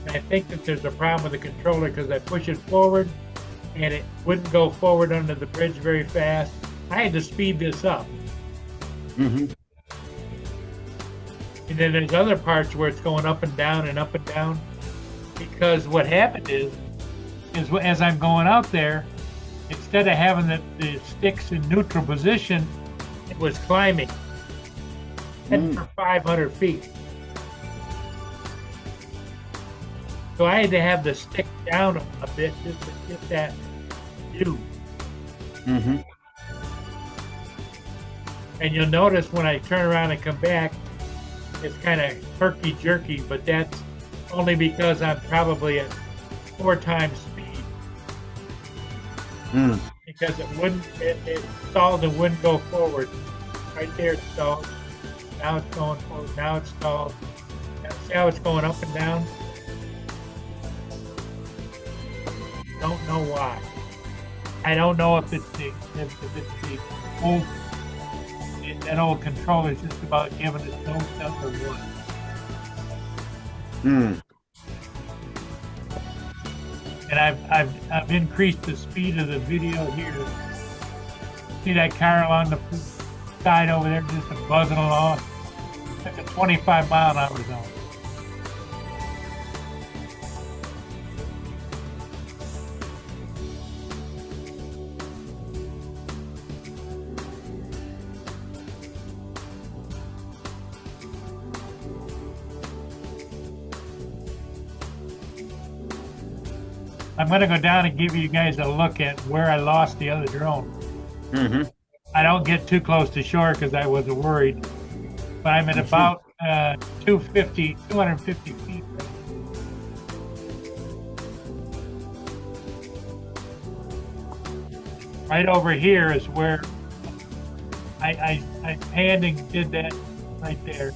And I think that there's a problem with the controller because I push it forward and it wouldn't go forward under the bridge very fast. I had to speed this up. Mm-hmm. And then there's other parts where it's going up and down and up and down. Because what happened is as I'm going out there, instead of having the sticks in neutral position, it was climbing. Heading for 500 feet. So I had to have the stick down a bit just to get that view. Mm-hmm. And you'll notice when I turn around and come back, it's kind of herky jerky, but that's only because I'm probably at 4 times speed. Mm. Because it stalled and wouldn't go forward. Right there it stalled. Now it's going forward. Now it's stalled. Now see how it's going up and down? Don't know why. I don't know if it's the old that old controller is just about giving it no stuff or what. Mm. And I've increased the speed of the video here. See that car along the side over there just buzzing along? It's a 25-mile-an-hour zone. I'm going to go down and give you guys a look at where I lost the other drone. Mm-hmm. I don't get too close to shore because I was worried, but I'm at about 250 feet. Right over here is where I panned and did that right there.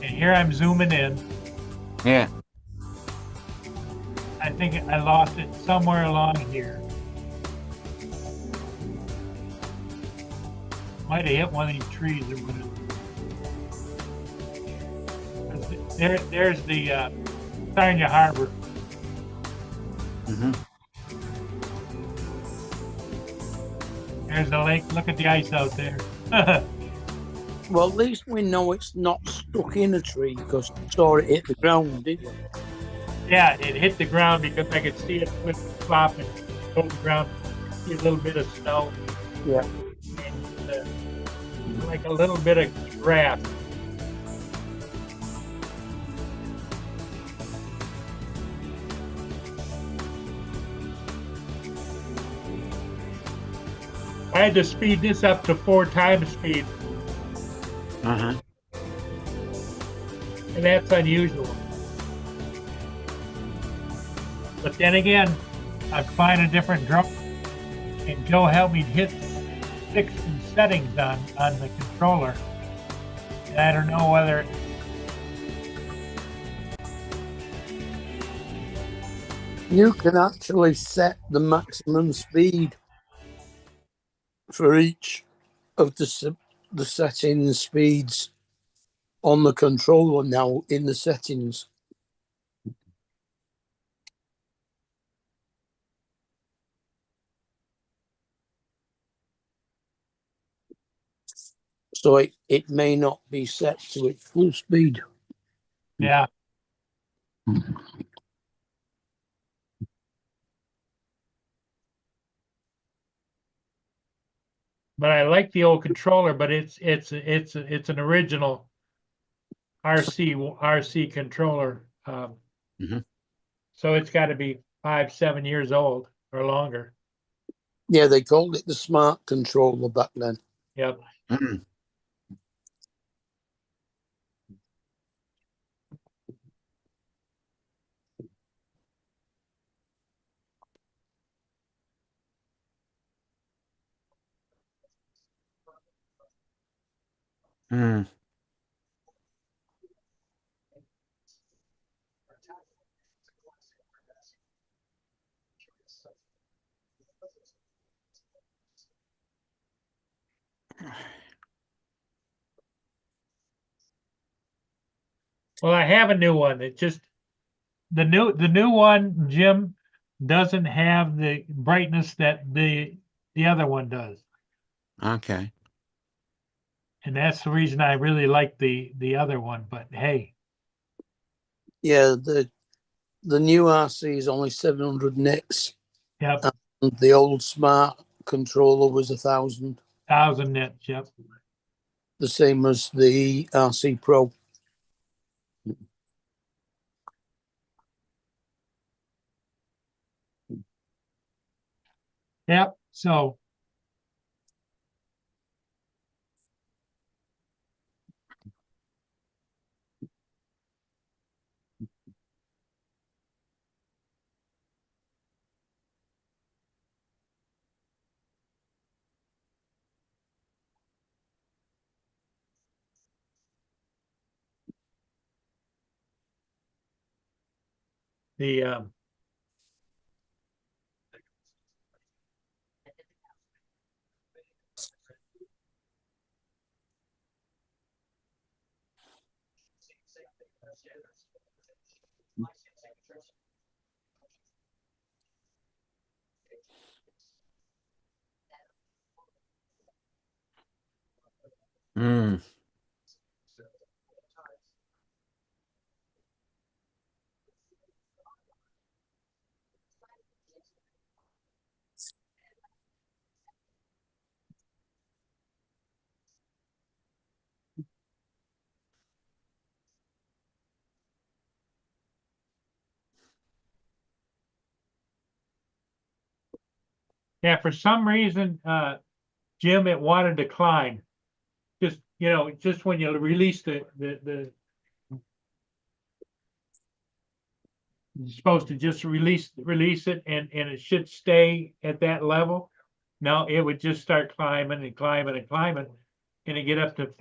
And here I'm zooming in. Yeah. I think I lost it somewhere along here. Might have hit one of these trees or whatever. There's the Sarnia Harbor. Mm-hmm. There's the lake. Look at the ice out there. Well, at least we know it's not stuck in a tree because we saw it hit the ground, didn't we? Yeah, it hit the ground because I could see it flopping over the ground. See a little bit of snow. Yeah. And, like a little bit of grass. I had to speed this up to 4 times speed, Uh-huh. and that's unusual. But then again, I find a different drone, and Joe helped me fix some settings on the controller. And I don't know whether You can actually set the maximum speed for each of the setting speeds on the controller now in the settings. So it may not be set to its full speed. yeah. But I like the old controller, but it's an original RC controller. Mhm. So it's got to be 5-7 years old or longer. Yeah, they called it the smart controller back then. Yep. Mm. Mm. Well, I have a new one. It just the new one, Jim, doesn't have the brightness that the other one does. Okay. And that's the reason I really like the other one. But hey, Yeah, the new RC is only 700 nits, yep, and the old smart controller was 1,000. 1,000 nits. Yep. The same as the RC Pro. Yep. So The, Mm. yeah, for some reason, Jim, it wanted to climb. Just, just when you release the you're supposed to just release it and it should stay at that level. No, it would just start climbing and climbing and climbing. And it get up to,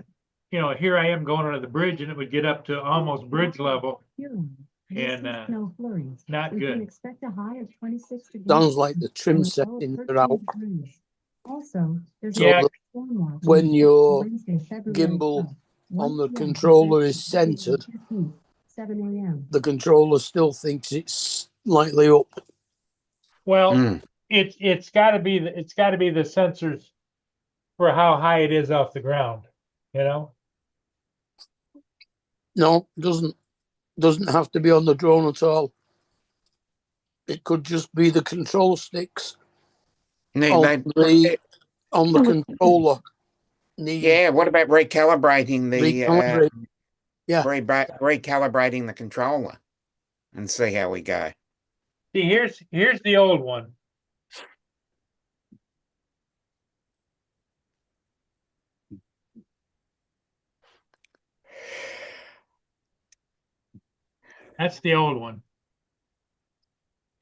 here I am going under the bridge and it would get up to almost bridge level. And Snow flurries. not We can good. expect a high of 26 degrees. Sounds like the trim and a low of settings are out. 13 degrees. Also, there's So Yeah. that storm watch when on your Wednesday, February gimbal 12th, on the 1 p.m. to controller is 6 centered, 7 a.m. the controller still thinks it's slightly up. Well, Mm. it's got to be the sensors for how high it is off the ground. No, doesn't have to be on the drone at all. It could just be the control sticks on the controller. Need Yeah, what about recalibrating the recalibrate. Yeah. recalibrating the controller and see how we go? See, here's the old one. That's the old one.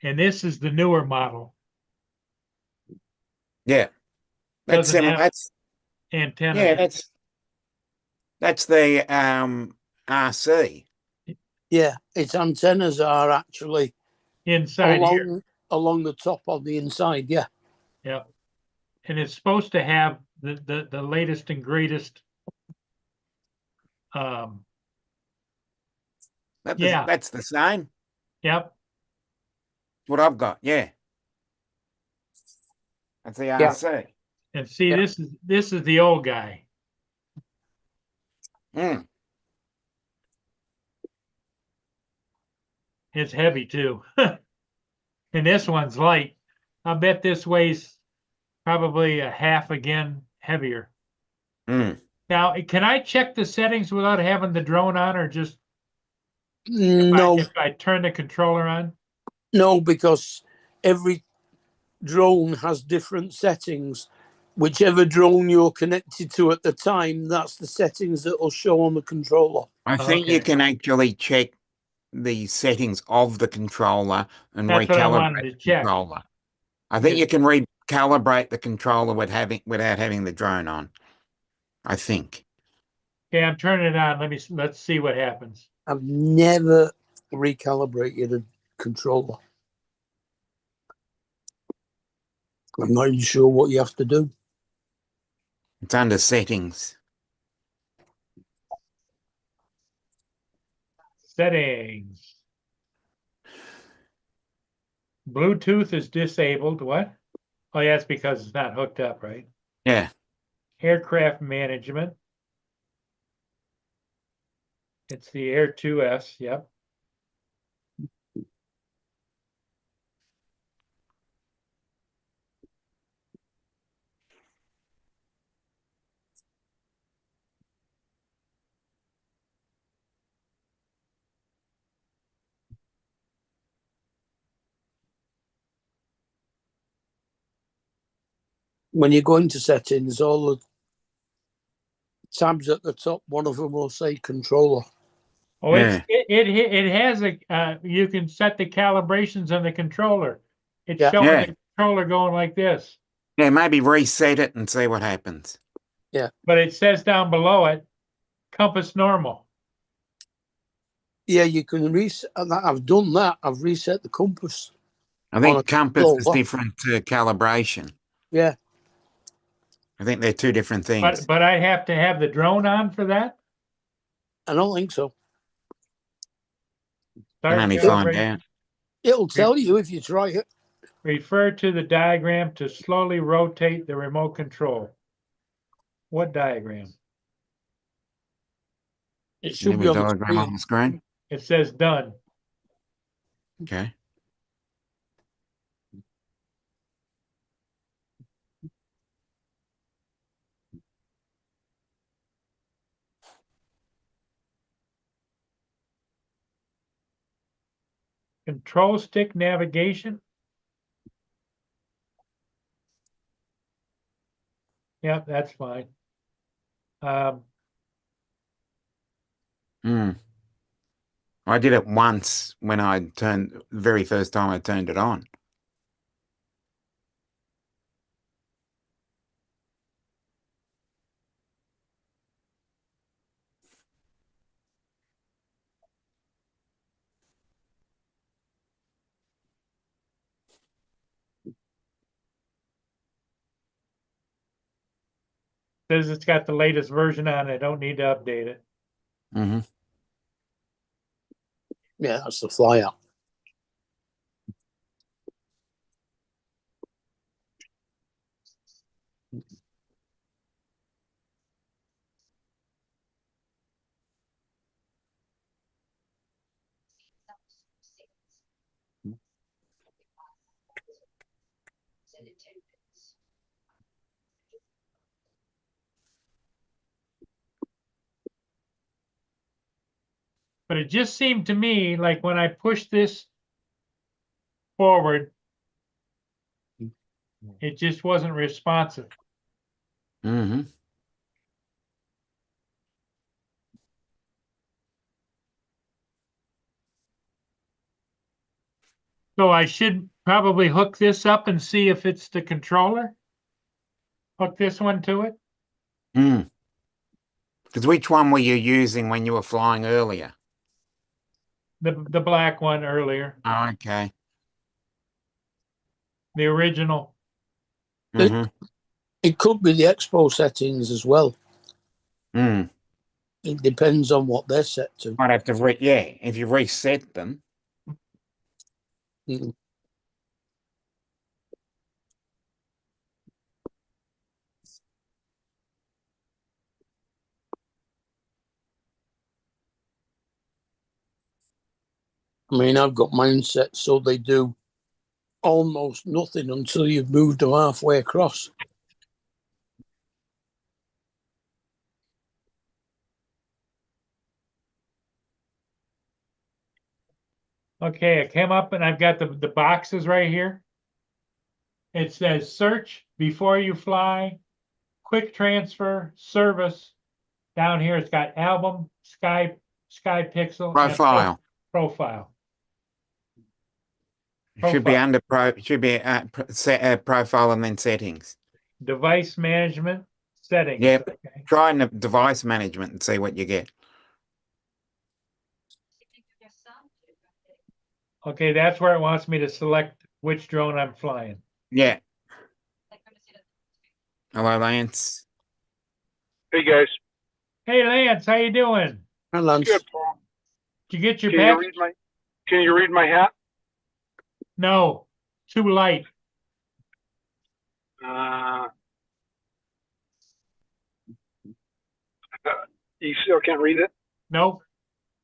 And this is the newer model. Yeah. That's Doesn't have that's antenna. yeah, that's the RC. Yeah, its antennas are actually Inside here. along the top on the inside. Yeah. Yeah. And it's supposed to have the latest and greatest. Yeah. That's the same. Yep. What I've got, yeah. That's the RC. And see, Yeah. this is the old guy. Mm. It's heavy too. And this one's light. I bet this weighs probably a half again heavier. Mm. Now, can I check the settings without having the drone on, or just No, if I turn the controller on? no, because every drone has different settings. Whichever drone you're connected to at the time, that's the settings that will show on the controller. I think you Okay. can actually check the settings of the controller and That's what I wanted recalibrate to the check. controller. I think you can recalibrate the controller without having the drone on. I think. Okay, I'm turning it on. Let's see what happens. I've never recalibrated a controller. I'm not even sure what you have to do. It's under settings. Settings. Bluetooth is disabled. What? Oh, yeah, it's because it's not hooked up, right? Yeah. Aircraft management. It's the Air 2S. Yep. When you go into settings, all the tabs at the top, one of them will say controller. Oh, Yeah. it has a you can set the calibrations on the controller. It's Yeah. showing Yeah. the controller going like this, Yeah, maybe reset it and see what happens. but it says down below it, compass normal. Yeah, you can reset. I've done that. I've reset the compass. I On think a compass is lower. different to calibration. Yeah. I think they're two different things. But I have to have the drone on for that? I don't think so. Can Start only find calibration. out. It'll tell you if you try it. Refer to the diagram to slowly rotate the remote control. What diagram? It should Give be me a on the diagram on screen. the screen. It says done. Okay. Control stick navigation. Yep, that's fine. Hmm. I did it once when I turned very first time I turned it on. Says it's got the latest version on it. I don't need to update it. Mm-hmm. Yeah, that's the flyer. But it just seemed to me like when I pushed this forward, it just wasn't responsive. Mm-hmm. So I should probably hook this up and see if it's the controller. Hook this one to it. Mm. Because which one were you using when you were flying earlier? The black one earlier, Oh, okay. the original. Mm-hmm. It could be the expo settings as well. Mm. It depends on what they're set to. Might have to if you reset them. Mm. I mean, I've got mine set so they do almost nothing until you've moved them halfway across. Okay, I came up and I've got the boxes right here. It says search before you fly, quick transfer, service. Down here, it's got album, Sky Pixel, and Profile. profile. Should be Profile. under profile and then settings. Device management settings. Yep. Okay. Try in the device management and see what you get. Okay, that's where it wants me to select which drone I'm flying. Yeah. Hello, Lance. Hey guys, Hey Lance, how you doing? And Lance, good. Paul. Did you get your Can you package? read my? Can you read my hat? No, too light. You still can't read it? Nope.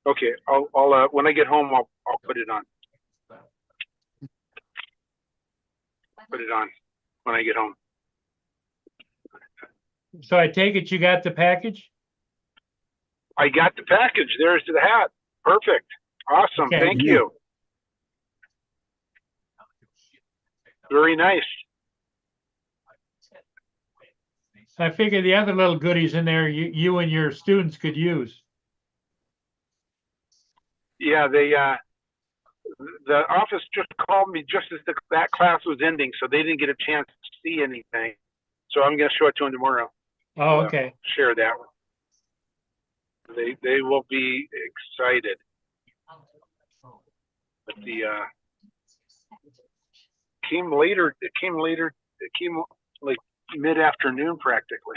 Okay, I'll when I get home, I'll put it on. Put it on when I get home. So I take it you got the package? I got the package. There's the hat. Perfect. Awesome. Okay. Thank you. Very nice. I figure the other little goodies in there you and your students could use. Yeah, the office just called me just as that class was ending, so they didn't get a chance to see anything. So I'm going to show it to them tomorrow. Oh, okay. Share that. They will be excited. But came later. It came later. It came like mid-afternoon practically.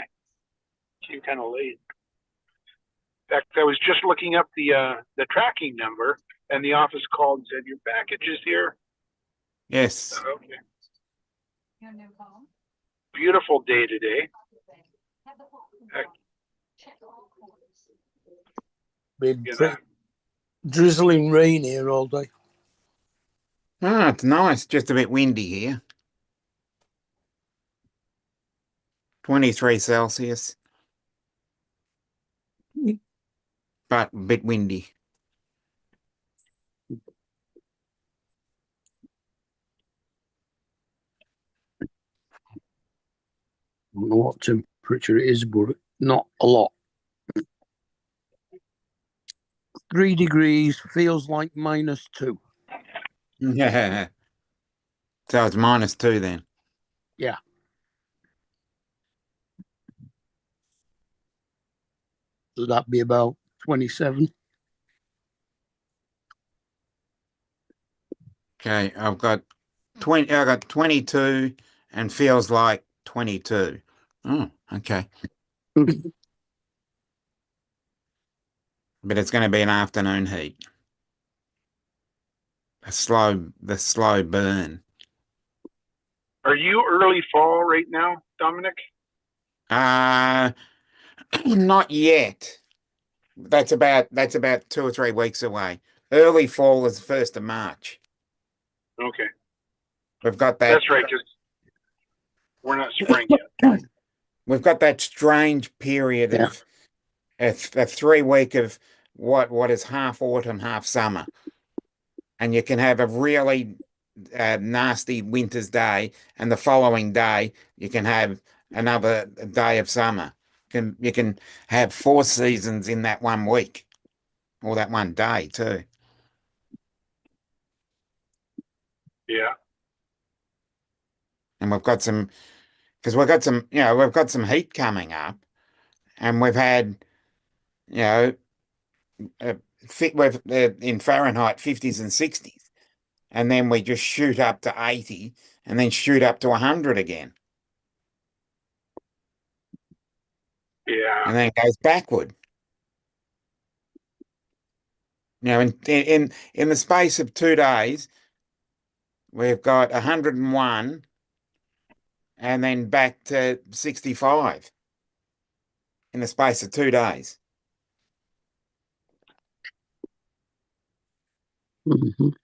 Came kind of late. In fact, I was just looking up the tracking number, and the office called and said your package is here. Yes. Okay. Beautiful day today. Been You know, pretty drizzling rain here all day. Oh, it's nice. Just a bit windy here. 23 Celsius. But a bit windy. I don't know what temperature it is, but not a lot. 3 degrees feels like -2. Yeah. So it's -2 then. Yeah. So that'd be about 27. Okay, I've got 22 and feels like 22. Oh, okay. But it's going to be an afternoon heat. The slow burn. are you early fall right now, Dominic? Not yet. That's about 2 or 3 weeks away. Early fall is the 1st of March. Okay, We've got that. that's right, because we're not spring yet. We've got that strange period Yeah. of a 3 week of what is half autumn, half summer, and you can have a really nasty winter's day, and the following day you can have another day of summer. You can have 4 seasons in that 1 week, or that 1 day too. Yeah, And we've got some, because we've got some heat coming up, and we've had, you know, in Fahrenheit 50s and 60s, and then we just shoot up to 80, and then shoot up to 100 again, yeah, and then it goes backward. You know, in the space of 2 days, we've got 101, and then back to 65 in the space of 2 days. Mhm.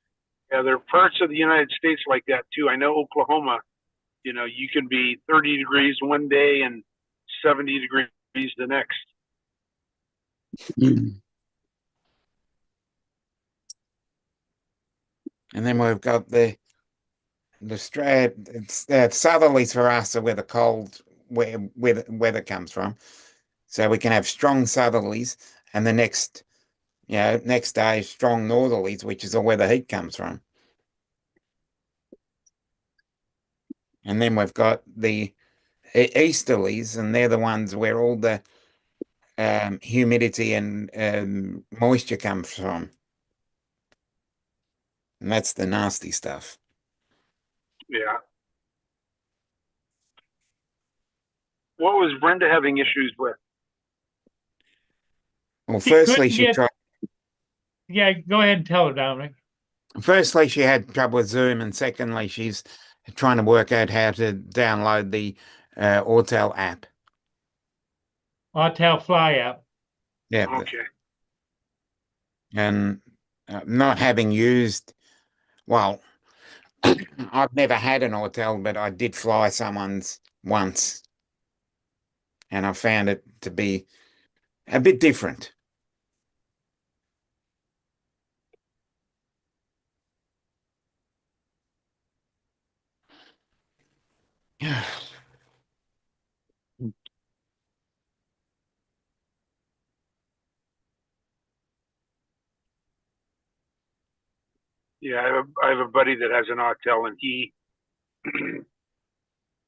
yeah. There are parts of the United States like that too. I know Oklahoma. You know, you can be 30 degrees one day and 70 degrees the next. Mm. And then we've got the southerlies for us are where the cold weather comes from. So we can have strong southerlies, and the next day strong northerlies, which is where the heat comes from. And then we've got the easterlies, and they're the ones where all the humidity and moisture comes from. And that's the nasty stuff. Yeah. What was Brenda having issues with? Well, She firstly, couldn't get- Yeah, go ahead and tell her, Dominic. Firstly, she had trouble with Zoom, and secondly, she's trying to work out how to download the Autel app. Autel Fly app. Yeah, Okay. and not having used, well, I've never had an Autel, but I did fly someone's once, and I found it to be a bit different. Yeah, I have a buddy that has an Autel, and he,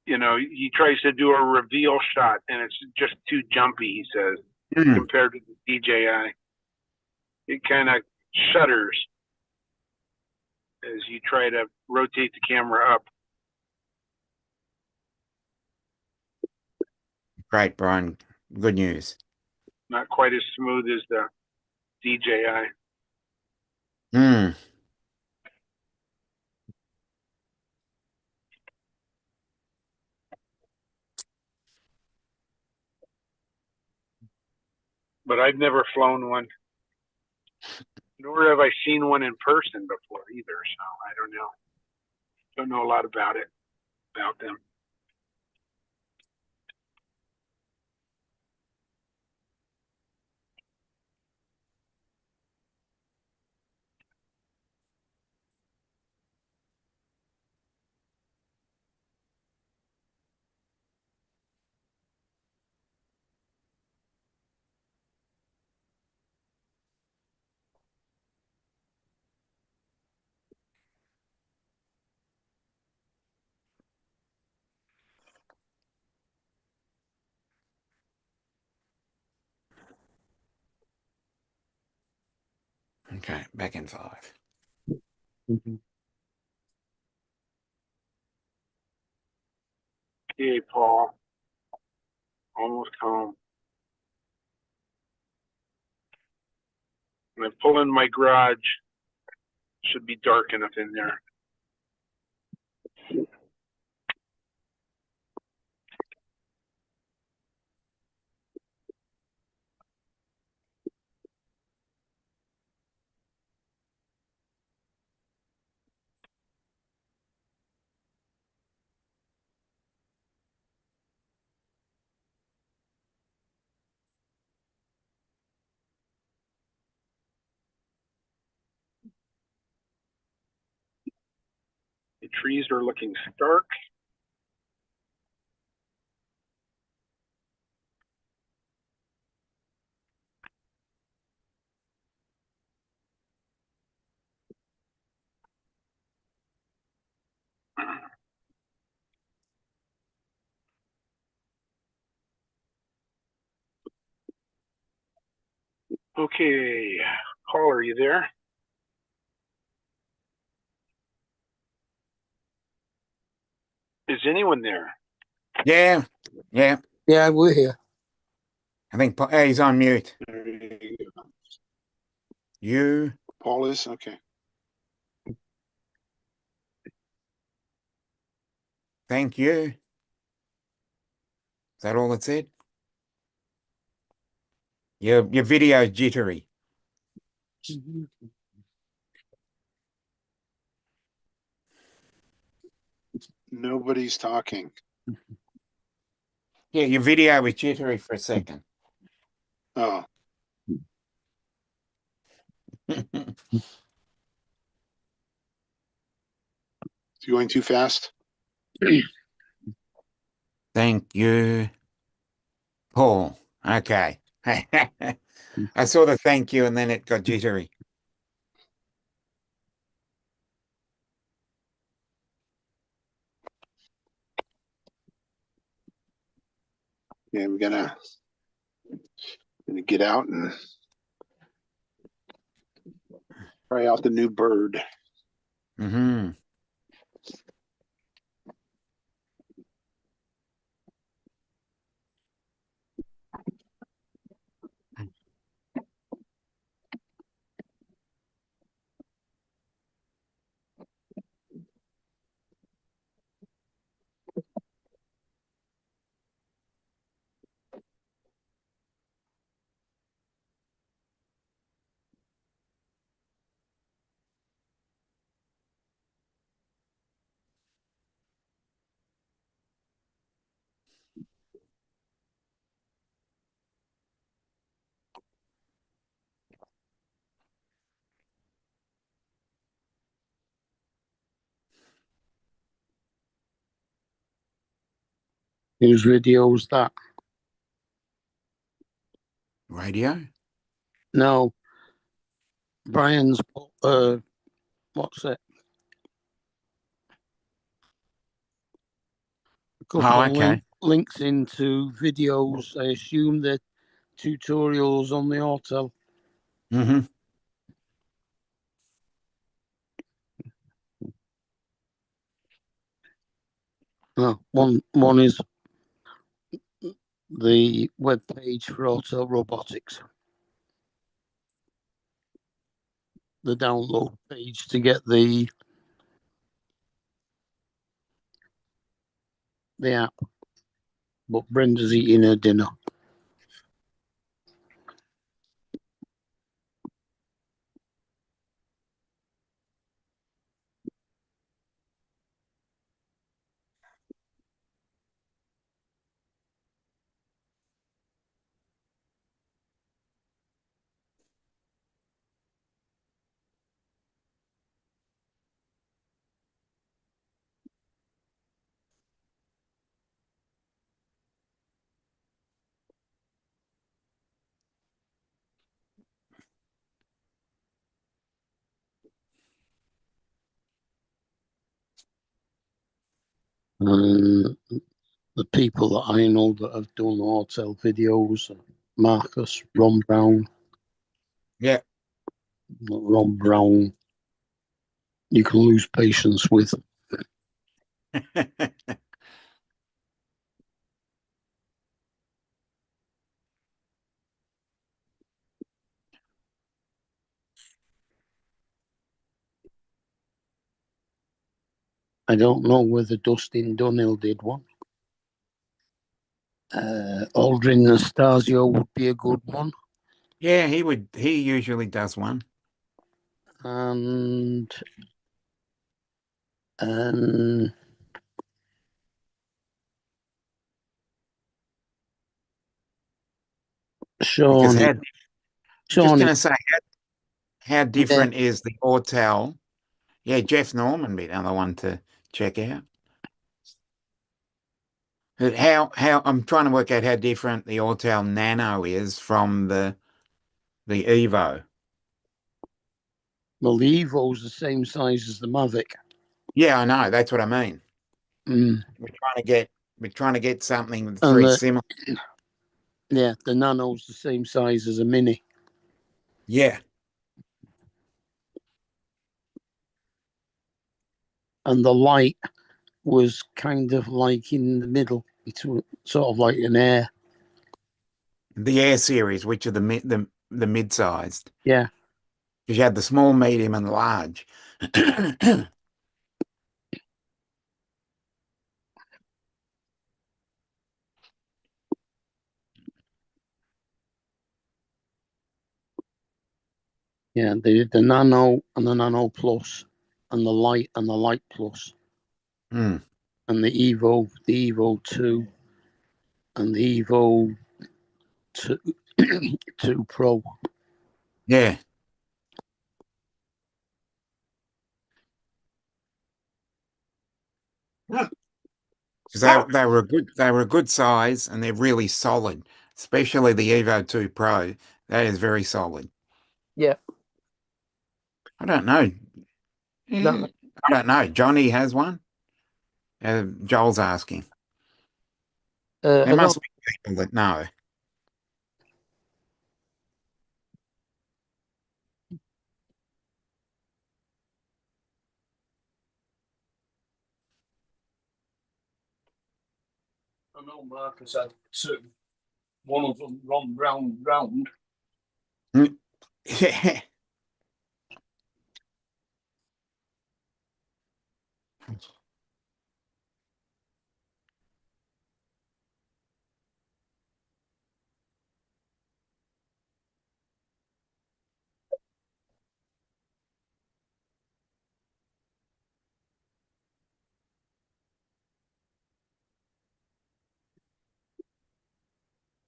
you know, he tries to do a reveal shot, and it's just too jumpy. He says compared to the DJI, it kind of shudders. as you try to rotate the camera up. Great, Brian. Good news. Not quite as smooth as the DJI. Hmm. But I've never flown one, nor have I seen one in person before either. So I don't know. Don't know a lot about them. Okay, back in 5. Okay, Paul. Almost home. When I pull in my garage, should be dark enough in there. The trees are looking stark. Okay, Paul, are you there? Is anyone there? Yeah. Yeah. Yeah, we're here. I think he's on mute. There you go. You. Paul is? Okay. Thank you. Is that all it said? Your video's jittery. Nobody's talking. Yeah, your video was jittery for a second. Oh, it's going too fast? Thank you, Paul. Okay. I saw the thank you and then it got jittery. Yeah, we're gonna get out and try out the new bird. Mm-hmm. Whose radio was that? Radio? No. Brian's, what's it? A couple Oh, of okay. links into videos. I assume they're tutorials on the auto. Mm-hmm. One is the web page for Hotel Robotics. The download page to get the app. But Brenda's eating her dinner. And the people that I know that have done hotel videos, Marcus, Ron Brown. Yeah. Ron Brown, you can lose patience with. I don't know whether Dustin Dunhill did one. Aldrin Nastasio would be a good one. Yeah, he usually does one. And Because Sean, I'm just going to say, how different is the Autel? Yeah, Jeff Norman be the other one to check out. But how I'm trying to work out how different the Autel Nano is from the Evo. Well, the Evo's the same size as the Mavic. Yeah, I know. That's what I mean. Mm. We're trying to get something that's And very similar. Yeah, the Nano's the same size as a Mini. Yeah. And the light was kind of like in the middle, between sort of like an Air. The Air series, which are the mid-sized. Yeah. Because you had the small, medium, and large. Yeah, the Nano and the Nano Plus, and the Light and the Light Plus, Mm. and the Evo 2, and the Evo 2 Pro. Yeah. Because they were a good size and they're really solid, especially the Evo 2 Pro. That is very solid. Yeah. I don't know. No. I don't know. Johnny has one. Joel's asking. There must be people that know. I know Marcus had two. One of them, Ron Brown, drowned. Yeah.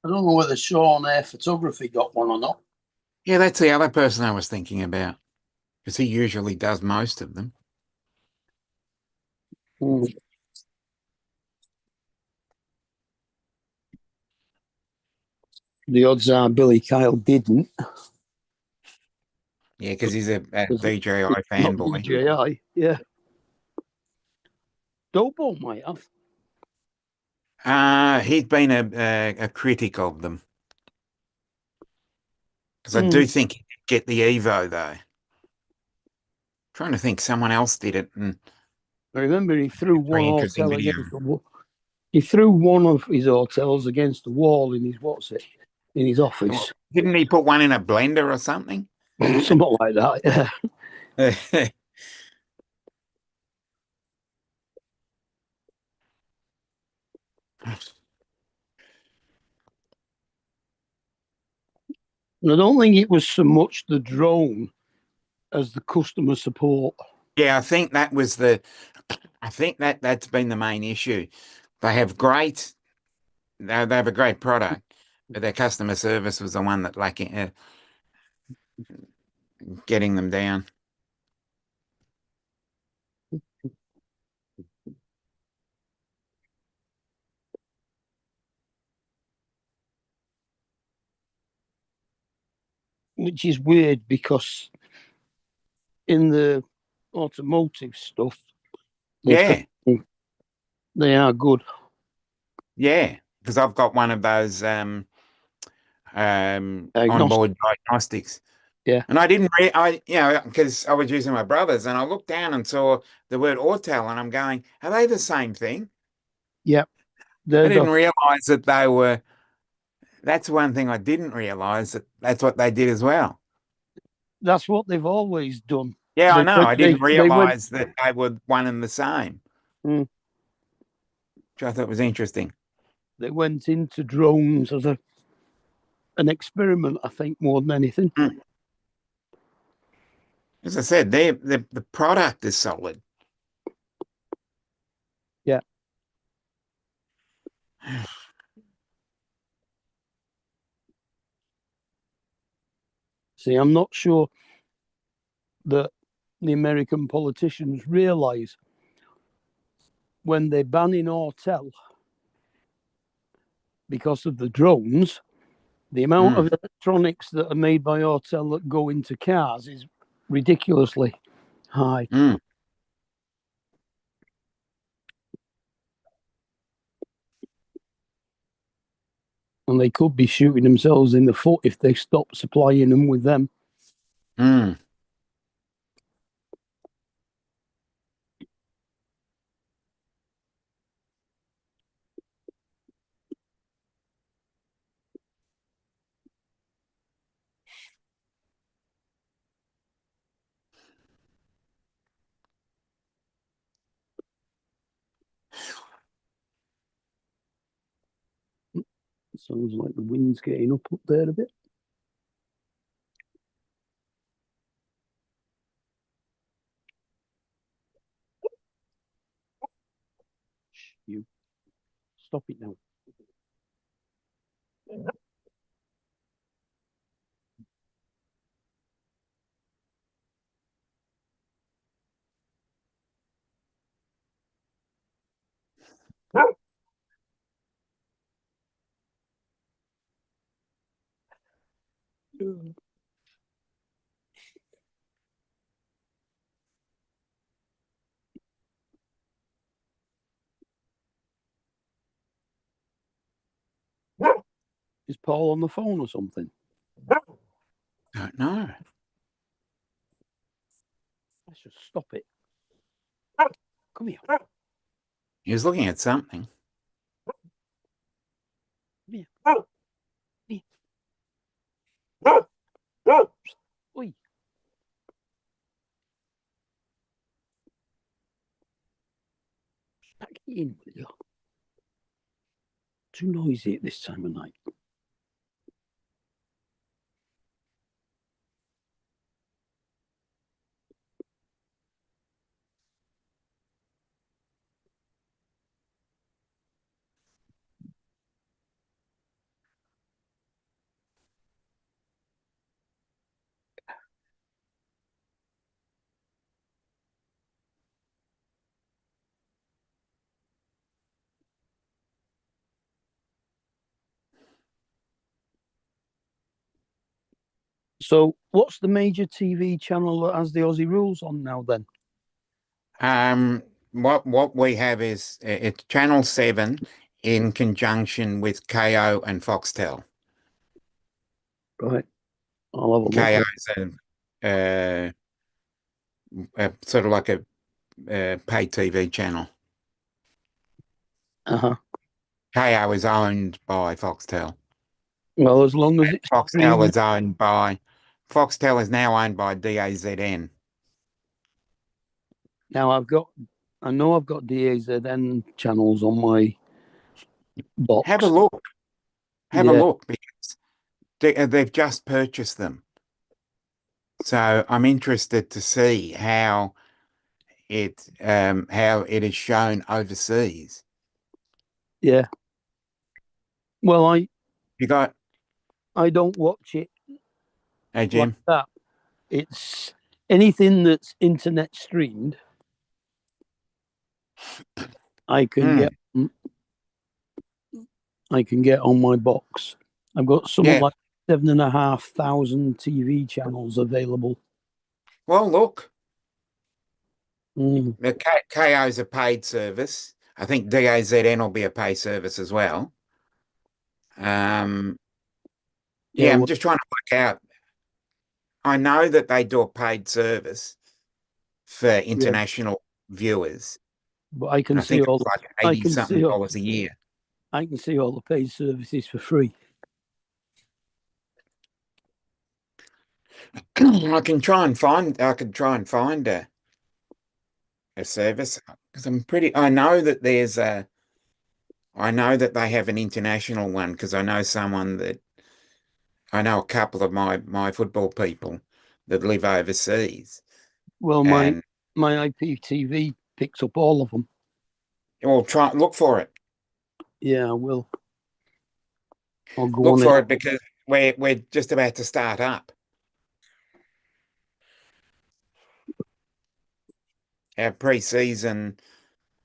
I don't know whether Sean Air Photography got one or not. Yeah, that's the other person I was thinking about. Because he usually does most of them. Mm. The odds are Billy Kyle didn't. Yeah, because he's a DJI fanboy. DJI, yeah. Dobo might have. He's been a critic of them. Because I do think he did get the Evo, though. Trying to think someone else did it. And I remember he threw one Very interesting hotel video. against the wall. He threw one of his hotels against the wall in his in his office, Didn't he put one in a blender or something? something like that. Yeah. And I don't think it was so much the drone as the customer support. Yeah, I think that was I think that's been the main issue. They have they have a great product, but their customer service was the one that lacking, getting them down. Which is weird because in the automotive stuff, Yeah, they are good. yeah, because I've got one of those onboard diagnostics. Yeah. And I didn't because I was using my brother's, and I looked down and saw the word Autel, and I'm going, are they the same thing? Yep. I didn't realize that they were. That's one thing I didn't realize, that that's what they did as well. That's what they've always done. Yeah, I They know. went- I didn't they went- realize that they were one and the same. Mm. Which I thought was interesting. They went into drones as an experiment, I think, more than anything. As I said, the product is solid. Yeah. See, I'm not sure that the American politicians realise when they're banning Autel because of the drones, the amount of electronics that are made by Autel that go into cars is ridiculously high. Mm. And they could be shooting themselves in the foot if they stop supplying them with them. Mm. Sounds like the wind's getting up there a bit. You stop it now. Is Paul on the phone or something? Don't know. Let's just stop it. Come here. He was looking at something. Oi. Back in, will you? Too noisy at this time of night. So, what's the major TV channel that has the Aussie rules on now? Then, What we have is it's Channel 7 in conjunction with KO and Foxtel. right? I'll have a look. KO is a sort of like a pay TV channel. Uh-huh. KO is owned by Foxtel. Well, as long as it's Foxtel streaming, is owned by Foxtel is now owned by DAZN. now I know I've got DAZN channels on my box. Have a look. Have a Yeah. look because they've just purchased them. So I'm interested to see how it is shown overseas. Yeah. Well, You got I don't watch it hey like Jim. that. It's anything that's internet streamed. I can get. I can get on my box. I've got something Yeah. like 7,500 TV channels available. Well, look, Mm. the KO is a paid service. I think DAZN will be a pay service as well. Yeah, I'm well, just trying to work out. I know that they do a paid service for international viewers. but I And can I see think all. it's like I 80 can something see all. dollars a year. I can see all the paid services for free. I can try and find a service because I know that I know that they have an international one because I know a couple of my football people that live overseas. Well, And my IPTV picks up all of them. we'll try look for it. Yeah, I will. I'll go Look on for it. it because we're just about to start up. Our pre-season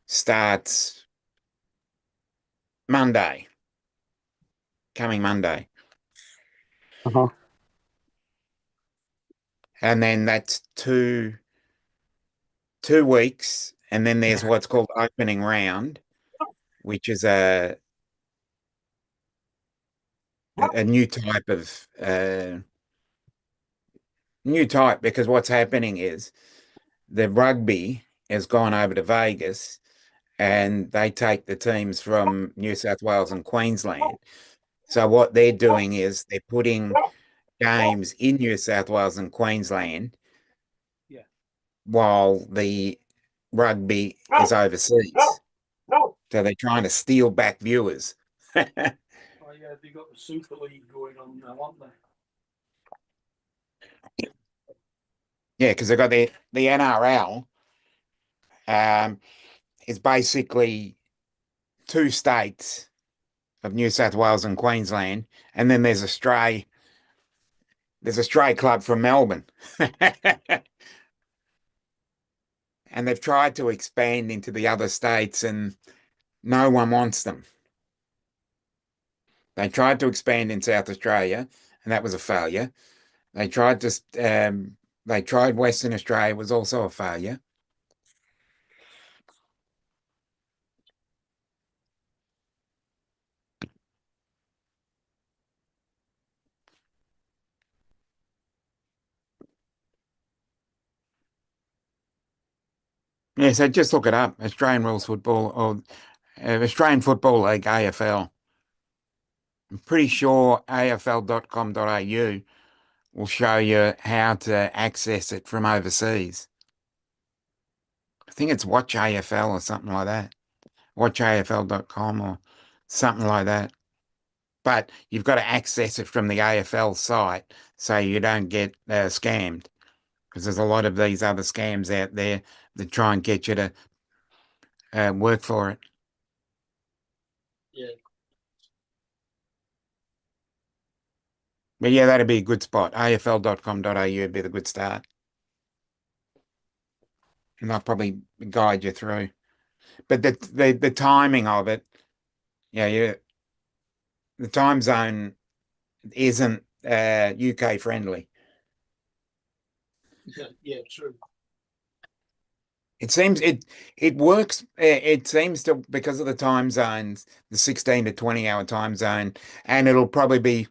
starts coming Monday. Uh-huh. And then that's two weeks, and then there's what's called opening round, which is a new type of because what's happening is the rugby has gone over to Vegas and they take the teams from New South Wales and Queensland. So what they're doing is they're putting games in New South Wales and Queensland while the rugby is overseas. So they're trying to steal back viewers. Oh yeah, they got the Super League going on now, aren't they? Yeah, because they've got the NRL is basically two states of New South Wales and Queensland, and then there's a stray club from Melbourne. And they've tried to expand into the other states and no one wants them. They tried to expand in South Australia and that was a failure. They tried Western Australia, was also a failure. Yeah, so just look it up, Australian Rules Football or Australian Football League, AFL. I'm pretty sure afl.com.au will show you how to access it from overseas. I think it's Watch AFL or something like that. WatchAFL.com or something like that. But you've got to access it from the AFL site so you don't get scammed. Because there's a lot of these other scams out there that try and get you to work for it. Yeah. But yeah, that'd be a good spot. afl.com.au would be the good start. And I'll probably guide you through. But the timing of it, the time zone isn't UK friendly. Yeah, true. It seems it works. It seems to because of the time zones, the 16 to 20 hour time zone, and it'll probably be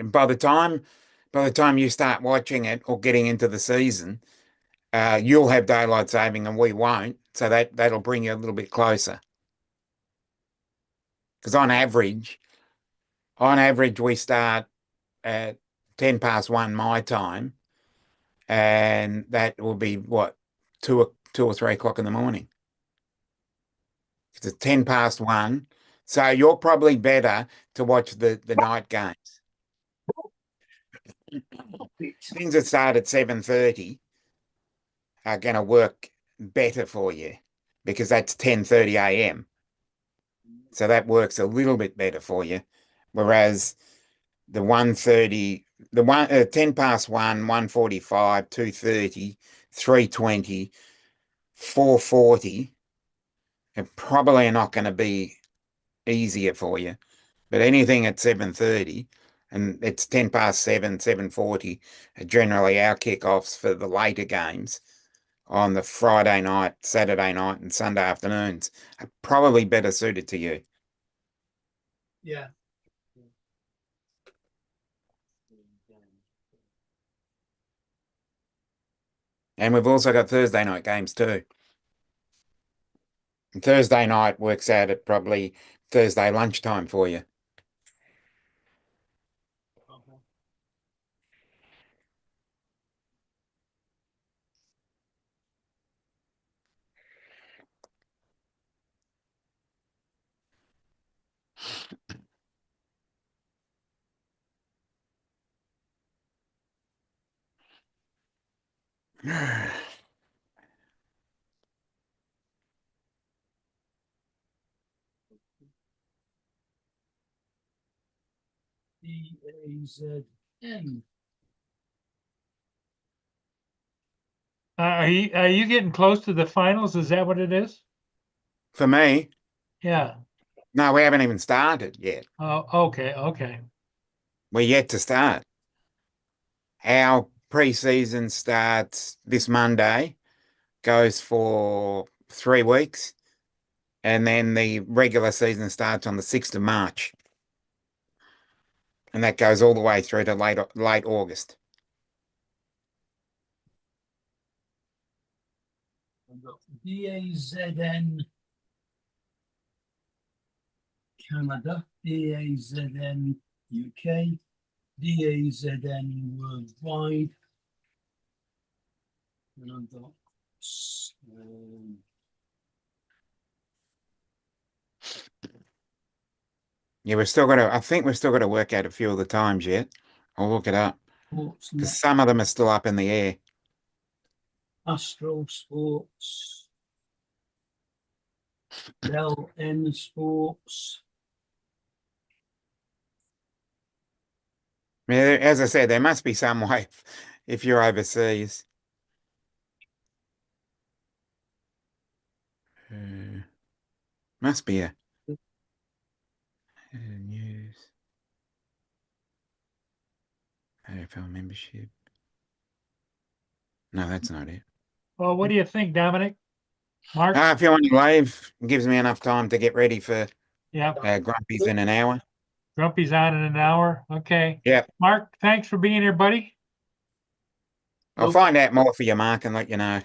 by the time you start watching it or getting into the season, you'll have daylight saving and we won't. So that'll bring you a little bit closer. Because on average, we start at 1:10 my time, and that will be what, 2 or 3 o'clock in the morning. It's 1:10. So you're probably better to watch the night games. Things that start at 7:30 are going to work better for you because that's 10:30 a.m. So that works a little bit better for you. Whereas the 1:30, 1:10, 1:45, 2:30, 3:20, 4:40 are probably not going to be easier for you. But anything at 7:30, and it's 7:10, 7:40 are generally our kickoffs for the later games on the Friday night, Saturday night, and Sunday afternoons are probably better suited to you. Yeah. And we've also got Thursday night games too. And Thursday night works out at probably Thursday lunchtime for you. DAZN. Are you getting close to the finals? Is that what it is? For me, Yeah. no, we haven't even started yet. Oh, okay. We're yet to start. Our pre-season starts this Monday, goes for 3 weeks, and then the regular season starts on the 6th of March. And that goes all the way through to late August. I've got DAZN Canada, DAZN UK, DAZN worldwide, and I've got Yeah, I think we've still got to work out a few of the times yet. I'll look it up because Sportsnet, some of them are still up in the air. Astro Sports, LN Sports. I mean, as I said, there must be some way if you're overseas. Must be a news. AFL membership. No, that's not it. Well, what do you think, Dominic? Mark? If you want to leave, it gives me enough time to get ready for Yeah, Grumpy's in an hour. Grumpy's on in an hour. Okay. Yeah. Mark, thanks for being here, buddy. I'll find out more for you, Mark, and let you know.